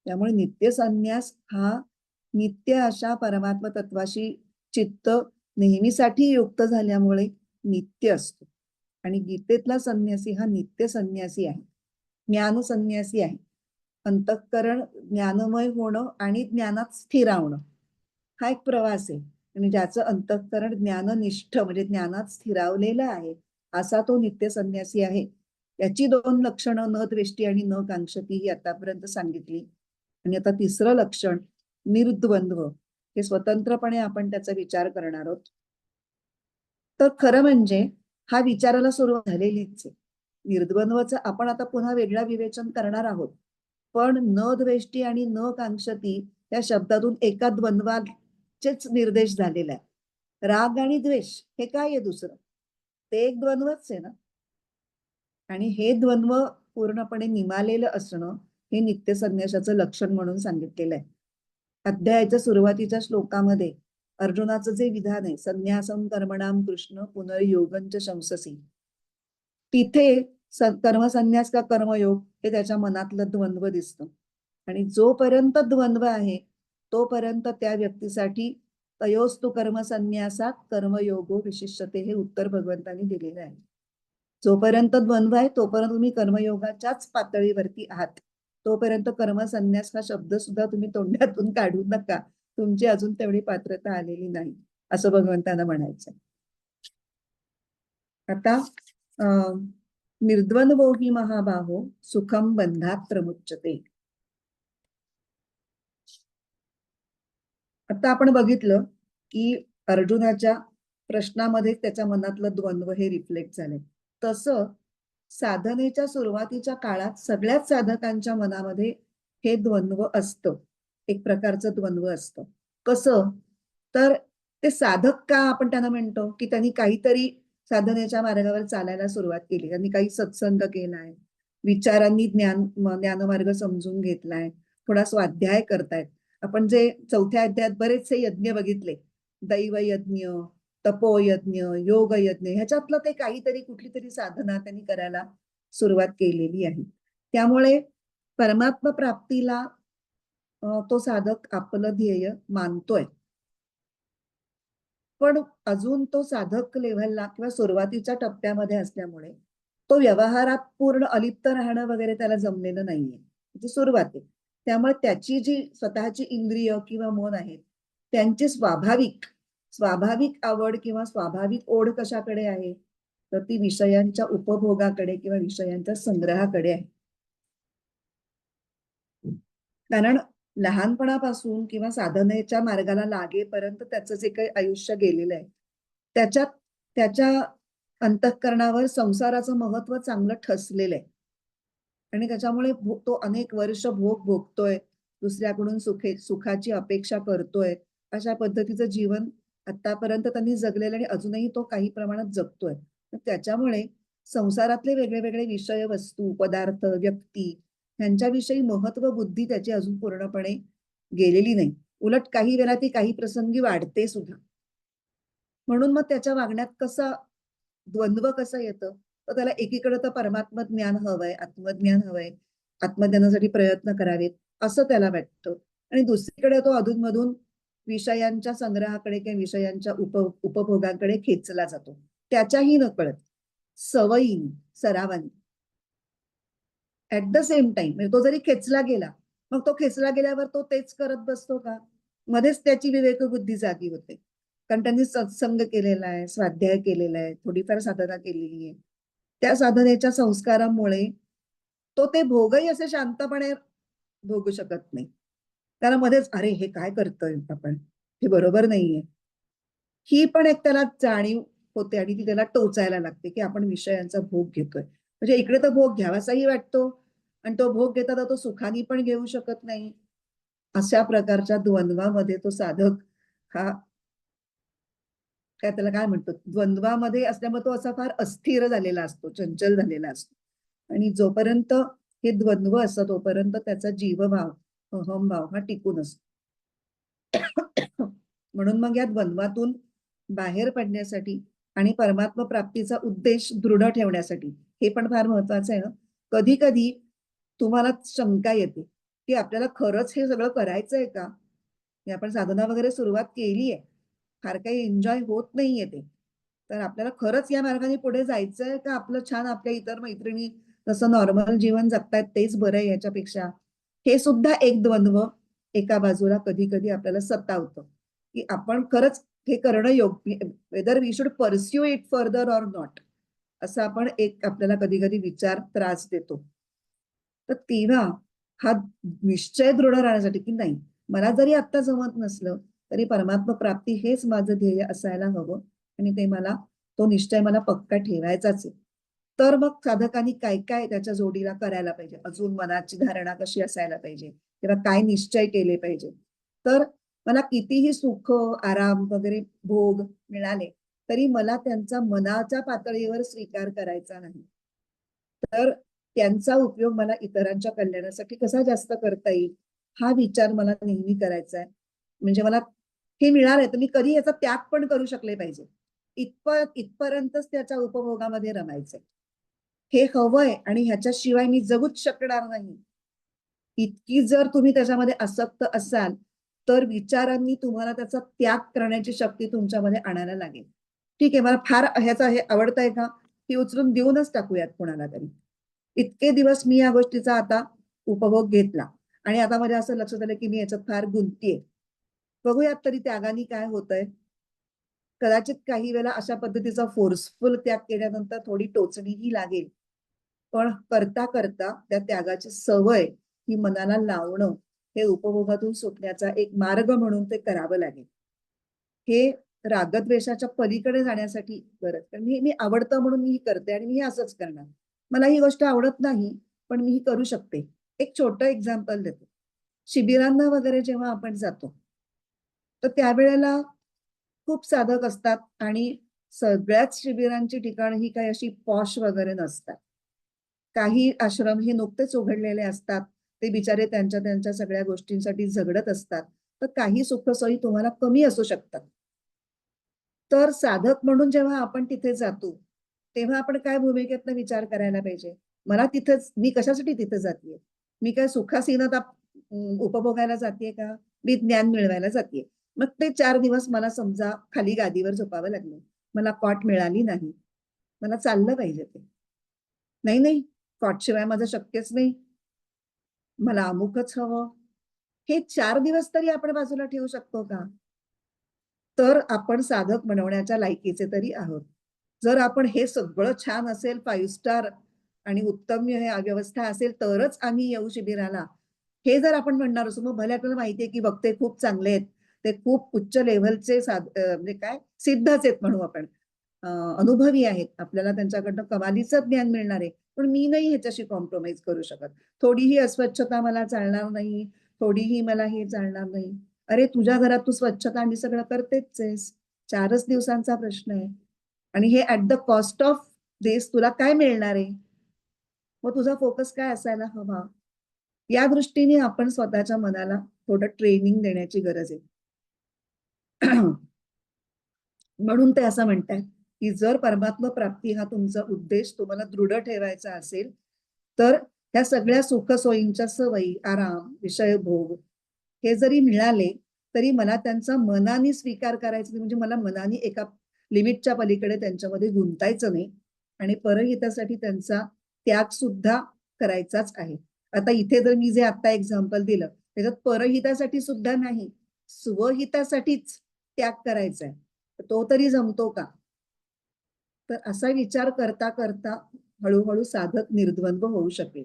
त्यामुळे नित्य संन्यास हा नित्य अशा परमात्मा तत्वाशी चित्त नेहमीसाठी युक्त झाल्यामुळे नित्य असतो. आणि गीतेतला संन्यासी हा नित्य संन्यासी आहे, ज्ञान संन्यासी आहे. अंतःकरण ज्ञानमय होणं आणि ज्ञानात स्थिरावणं हा एक प्रवास आहे. आणि ज्याचं अंतःकरण ज्ञाननिष्ठ म्हणजे ज्ञानात स्थिरावलेलं आहे असा तो नित्य संन्यासी आहे. याची दोन लक्षणं न द्वेष्टी आणि न कांक्षती ही आतापर्यंत सांगितली. आणि आता तिसरं लक्षण निर्द्वंद्व, हे स्वतंत्रपणे आपण त्याचा विचार करणार आहोत. तर खरं म्हणजे हा विचाराला सुरुवात झालेलीच आहे. निर्द्वंद्वचं आपण आता पुन्हा वेगळं विवेचन करणार आहोत. पण न द्वेष्टी आणि न कांक्षती या शब्दातून एका द्वंद्वाचेच निर्देश झालेला आहे. राग आणि द्वेष हे काय आहे दुसरं, ते एक द्वंद्वच आहे ना. आणि हे द्वंद्व पूर्णपणे निमालेलं असणं हे नित्य संन्यासाचं लक्षण म्हणून सांगितलेलं आहे. अध्यायाच्या सुरुवातीच्या श्लोकामध्ये अर्जुनाचं जे विधान आहे, संन्यासम कर्मणाम कृष्ण पुनर्योगंच शंससी, तिथे कर्मसन्यास का कर्मयोग हे त्याच्या मनातलं द्वंद्व दिसतं. आणि जोपर्यंत द्वंद्व आहे तोपर्यंत त्या व्यक्तीसाठी तयोस्तु कर्म संन्यासात कर्मयोगो विशिष्यते हे उत्तर भगवंतांनी दिलेलं आहे. जोपर्यंत द्वंद्व आहे तोपर्यंत तुम्ही कर्मयोगाच्याच पातळीवरती आहात. तोपर्यंत कर्मसन्यास हा शब्द सुद्धा तुम्ही तोंडातून काढू नका. तुमची अजून तेवढी पात्रता आलेली नाही असं भगवंतांना म्हणायचं. आता निर्द्वंद्वो हि महाबाहो सुखम बंधात प्रमुच्यते. आता आपण बघितलं की अर्जुनाच्या प्रश्नामध्ये त्याच्या मनातलं द्वंद्व हे रिफ्लेक्ट झाले. तसं साधनेच्या सुरुवातीच्या काळात सगळ्याच साधकांच्या मनामध्ये हे द्वंद्व असतं. एक प्रकारचं द्वंद्व असतं. कसं तर ते साधक का आपण त्यांना म्हणतो की त्यांनी काहीतरी साधनेच्या मार्गावर चालायला सुरुवात केली, त्यांनी काही सत्संग केलाय, विचारांनी ज्ञानमार्ग समजून घेतलाय, थोडा स्वाध्याय करतायत. आपण जे 4थ्या अध्यायात बरेचसे यज्ञ बघितले, दैव यज्ञ, तपोयज्ञ, योग यज्ञ, ह्याच्यातलं ते काहीतरी कुठली तरी साधना त्यांनी करायला सुरुवात केलेली आहे. त्यामुळे परमात्मा प्राप्तीला तो साधक आपलं ध्येय मानतोय. पण अजून तो साधक लेव्हलला किंवा सुरुवातीच्या टप्प्यामध्ये असल्यामुळे तो व्यवहारात पूर्ण अलिप्त राहणं वगैरे त्याला जमलेलं नाहीये. ती सुरुवात आहे. त्यामुळे त्याची जी स्वतःची इंद्रिय किंवा मन आहेत त्यांची स्वाभाविक आवड किंवा स्वाभाविक ओढ कशाकडे आहे तर ती विषयांच्या उपभोगाकडे किंवा विषयांच्या संग्रहाकडे आहे. कारण लहानपणापासून किंवा साधनेच्या मार्गाला लागेपर्यंत त्याचं जे काही आयुष्य गेलेलं आहे त्याच्या अंतःकरणावर संसाराचं महत्व चांगलं ठसलेलं आहे आणि त्याच्यामुळे तो अनेक वर्ष भोगतोय, दुसऱ्याकडून सुखाची अपेक्षा करतोय. अशा पद्धतीचं जीवन आतापर्यंत त्यांनी जगलेलं आणि अजूनही तो काही प्रमाणात जगतोय. त्याच्यामुळे संसारातले वेगळे विषय, वस्तू, पदार्थ, व्यक्ती ह्यांच्याविषयी महत्व बुद्धी त्याची अजून पूर्णपणे गेलेली नाही. उलट काही वेळा ती काही प्रसंगी वाढते सुद्धा. म्हणून मग त्याच्या वागण्यात द्वंद्व कसं येतं तर त्याला एकीकडे तर परमात्म ज्ञान हवंय, आत्मज्ञान हवंय, आत्मज्ञानासाठी प्रयत्न करावेत असं त्याला वाटतं आणि दुसरीकडे तो अधूनमधून विषयांच्या संग्रहाकडे किंवा विषयांच्या उपभोगाकडे खेचला जातो. त्याच्याही नकळत सवयीने, सरावानी. ऍट द सेम टाइम म्हणजे तो जरी खेचला गेला मग तो खेचला गेल्यावर तो तेच करत बसतो का? मध्येच त्याची विवेकबुद्धी जागी होते. कारण त्यांनी सत्संग केलेला आहे, स्वाध्याय केलेला आहे, थोडीफार साधना केलेली आहे. त्या साधनेच्या संस्कारामुळे तो ते भोगही असे शांतपणे भोगू शकत नाही. त्याला मध्येच अरे हे काय करतोय आपण, हे बरोबर नाहीये, ही पण एक त्याला जाणीव होते आणि ती त्याला टोचायला लागते की आपण विषयांचा भोग घेतोय. म्हणजे इकडे तर भोग घ्यावासाही वाटतो आणि तो भोग घेताना तो सुखानी पण घेऊ शकत नाही. अशा प्रकारच्या द्वंद्वामध्ये तो साधक हा त्याला काय म्हणतो द्वंद्वामध्ये असल्यामुळे तो असा फार अस्थिर झालेला असतो, चंचल झालेला असतो. आणि जोपर्यंत हे द्वंद्व असतं तोपर्यंत त्याचा जीवभाव, अहमभाव हा टिकून असतो. म्हणून मग या द्वंद्वातून बाहेर पडण्यासाठी आणि परमात्मा प्राप्तीचा उद्देश दृढ ठेवण्यासाठी हे पण फार महत्वाचं आहे ना. कधी कधी तुम्हाला शंका येते की आपल्याला खरंच हे सगळं करायचंय का? आपण साधना वगैरे सुरुवात केली आहे, फार काही एन्जॉय होत नाहीये ते, तर आपल्याला खरंच या मार्गाने पुढे जायचंय का आपलं छान आपल्या इतर मैत्रिणी जसं नॉर्मल जीवन जगतायत तेच बरं आहे याच्यापेक्षा? हे सुद्धा एक द्वंद्व एका बाजूला कधी कधी आपल्याला सतावतं की आपण खरंच हे करणं योग्य, whether we should pursue it further or not, असं आपण एक आपल्याला कधी कधी विचार त्रास देतो. तर तेव्हा हा निश्चय दृढ राहण्यासाठी की नाही मला जरी आता जमत नसलं तरी परमात्मा प्राप्ती हेच माझं ध्येय असायला हवं आणि ते मला तो निश्चय मला पक्का ठेवायचाच आहे. तर मग साधकांनी काय काय त्याच्या जोडीला करायला पाहिजे, अजून मनाची धारणा कशी असायला पाहिजे किंवा काय निश्चय केले पाहिजे. तर मला कितीही सुख, आराम वगैरे भोग मिळाले तरी मला त्यांचा मनाच्या पातळीवर स्वीकार करायचा नाही. तर त्यांचा उपयोग मला इतरांच्या कल्याणासाठी कसा जास्त करता येईल हा विचार मला नेहमी करायचा आहे. म्हणजे मला हे मिळालंय तर मी कधी याचा त्याग पण करू शकले पाहिजे, इथपर्यंतच त्याच्या उपभोगामध्ये रमायचंय. हे हवंय आणि ह्याच्याशिवाय मी जगूच शकणार नाही, इतकी जर तुम्ही त्याच्यामध्ये आसक्त असाल तर विचारांनी तुम्हाला त्याचा त्याग करण्याची शक्ती तुमच्यामध्ये आणायला लागेल. ठीक आहे, मला फार ह्याचा हे आवडतंय का, ती उचलून देऊनच टाकूयात कोणाला तरी. इतके दिवस मी या गोष्टीचा आता उपभोग घेतला आणि आता माझ्या असं लक्षात आलं की मी याच्यात फार गुंततीये. बघूयात तरी त्यागाने काय होतंय. कदाचित काही वेळेला अशा पद्धतीचा फोर्सफुल त्याग केल्यानंतर थोडी टोचणीही लागेल, पण करता करता त्या त्यागाची सवय ही मनाला लावणं हे उपभोगातून सुटण्याचा एक मार्ग म्हणून ते करावं लागेल. हे रागद्वेषाच्या पलीकडे जाण्यासाठी गरज, कारण मी आवडतं म्हणून मी करते आणि मी असंच करणार. मला ही गोष्ट आवडत नाही पण मी ही करू शकते. एक छोटं एक्झाम्पल देते. शिबिरांना वगैरे जेव्हा आपण जातो तर त्यावेळेला खूप साधक असतात आणि सगळ्याच शिबिरांची ठिकाणं ही काही अशी पॉश वगैरे नसतात. काही आश्रम हे नुकतेच उघडलेले असतात, ते बिचारे त्यांच्या त्यांच्या सगळ्या गोष्टींसाठी झगडत असतात. तर काही सुखसोयी तुम्हाला कमी असू शकतात. तर साधक म्हणून जेव्हा आपण तिथे जातो तेव्हा आपण काय भूमिकेतनं विचार करायला पाहिजे. मला तिथेच, मी कशासाठी तिथे जाते, मी काय सुखासीनता उपभोगायला जाते का, मी ज्ञान मिळवायला जाते. मग ते 4 दिवस मला समजा खाली गादीवर झोपावं लागलं, मला कॉट मिळाली नाही, मला चाललं पाहिजे ते. नाही नाही, कॉट शिवाय माझं शक्यच नाही, मला अमुकच हवं, हे 4 दिवस तरी आपण बाजूला ठेवू शकतो का. तर आपण साधक बनवण्याच्या लायकीचे तरी आहोत. जर आपण हे सगळं छान असेल, 5 स्टार आणि उत्तम व्यवस्था असेल तरच आम्ही येऊ शिबिराला, हे जर आपण म्हणणार असू, मग भले आपल्याला माहितीये की वक्ते खूप चांगले आहेत, ते खूप उच्च लेव्हलचे म्हणजे काय सिद्धच आहेत म्हणू आपण, अनुभवी आहेत, आपल्याला त्यांच्याकडनं कमालीचं ज्ञान मिळणार आहे, पण मी नाही ह्याच्याशी कॉम्प्रोमाइज करू शकत. थोडीही अस्वच्छता मला चालणार नाही, थोडीही मला हे चालणार नाही. अरे तुझ्या घरात तू स्वच्छता आणि सगळं करतेच आहेस, 4च दिवसांचा प्रश्न आहे आणि हे ऍट द कॉस्ट ऑफ दिस तुला काय मिळणार आहे. मग तुझा फोकस काय असायला हवा. या दृष्टीने आपण स्वतःच्या मनाला थोडं ट्रेनिंग देण्याची गरज आहे. म्हणून ते असं म्हणतात की जर परमात्मा प्राप्ती हा तुमचा उद्देश तुम्हाला दृढ ठेवायचा असेल तर ह्या सगळ्या सुखसोयींच्या सवयी, आराम, विषयभोग हे जरी मिळाले तरी मला त्यांचा मनाने स्वीकार करायचा नाही, म्हणजे मला मनाने एका लिमिटच्या पलीकडे त्यांच्यामध्ये गुंतायचं नाही आणि परहितासाठी त्यांचा त्याग सुद्धा करायचाच आहे. आता इथे जर मी जे आता एक्झाम्पल दिलं त्याच्यात परहितासाठी सुद्धा नाही, स्वहितासाठीच त्याग करायचा आहे, तो तरी जमतो का. तर असा विचार करता करता हळूहळू साधक निर्द्वंद्व होऊ शकेल.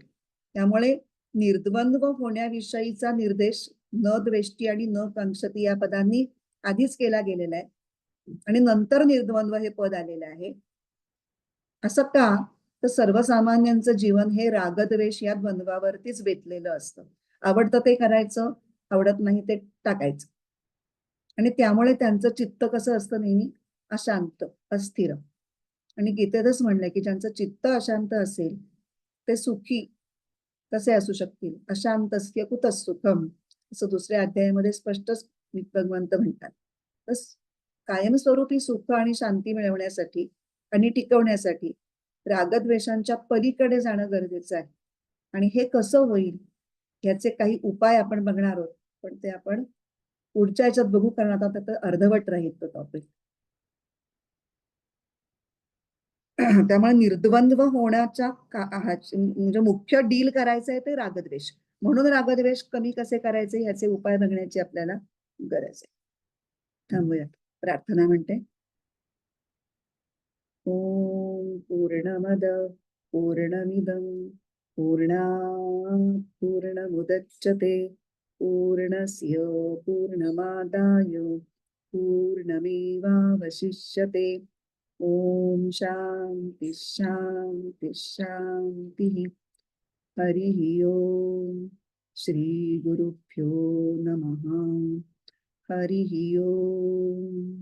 त्यामुळे निर्द्वंद्व होण्याविषयीचा निर्देश न द्वेष्टी आणि न कांक्षती या पदांनी आधीच केला गेलेला आहे आणि नंतर निर्द्वंद्व हे पद आलेलं आहे. असं का, तर सर्वसामान्यांचं जीवन हे रागद्वेष या द्वंद्वावरतीच बेतलेलं असतं. आवडतं ते करायचं, आवडत नाही ते टाकायचं आणि त्यामुळे त्यांचं चित्त कसं असतं, नेहमी अशांत, अस्थिर. आणि गीतेतच म्हणलंय की ज्यांचं चित्त अशांत असेल ते सुखी कसे असू शकतील. अशांतस्य कुतः सुखम, असं 2ऱ्या अध्यायामध्ये स्पष्टच भगवंत म्हणतात. तर कायमस्वरूपी सुख आणि शांती मिळवण्यासाठी आणि टिकवण्यासाठी रागद्वेषांच्या पलीकडे जाणं गरजेचं आहे. आणि हे कसं होईल याचे काही उपाय आपण बघणार आहोत, पण ते आपण पुढच्या याच्यात बघू, कारण आता तर अर्धवट राहील तो टॉपिक. त्यामुळे निर्द्वंद्व होण्याच्या म्हणजे मुख्य डील करायचं आहे ते रागद्वेष. म्हणून रागद्वेष कमी कसे करायचे ह्याचे उपाय बघण्याची आपल्याला गरज आहे. थांबूयात, प्रार्थना म्हणते. ओम पूर्णमद पूर्णमिदं पूर्णात् पूर्णमुदच्यते पूर्णस्य पूर्णमादाय पूर्णमेवावशिष्यते. ओम शांति शांति शांति. हरिः ओम. श्री गुरुभ्यो नमः. हरिः ओम.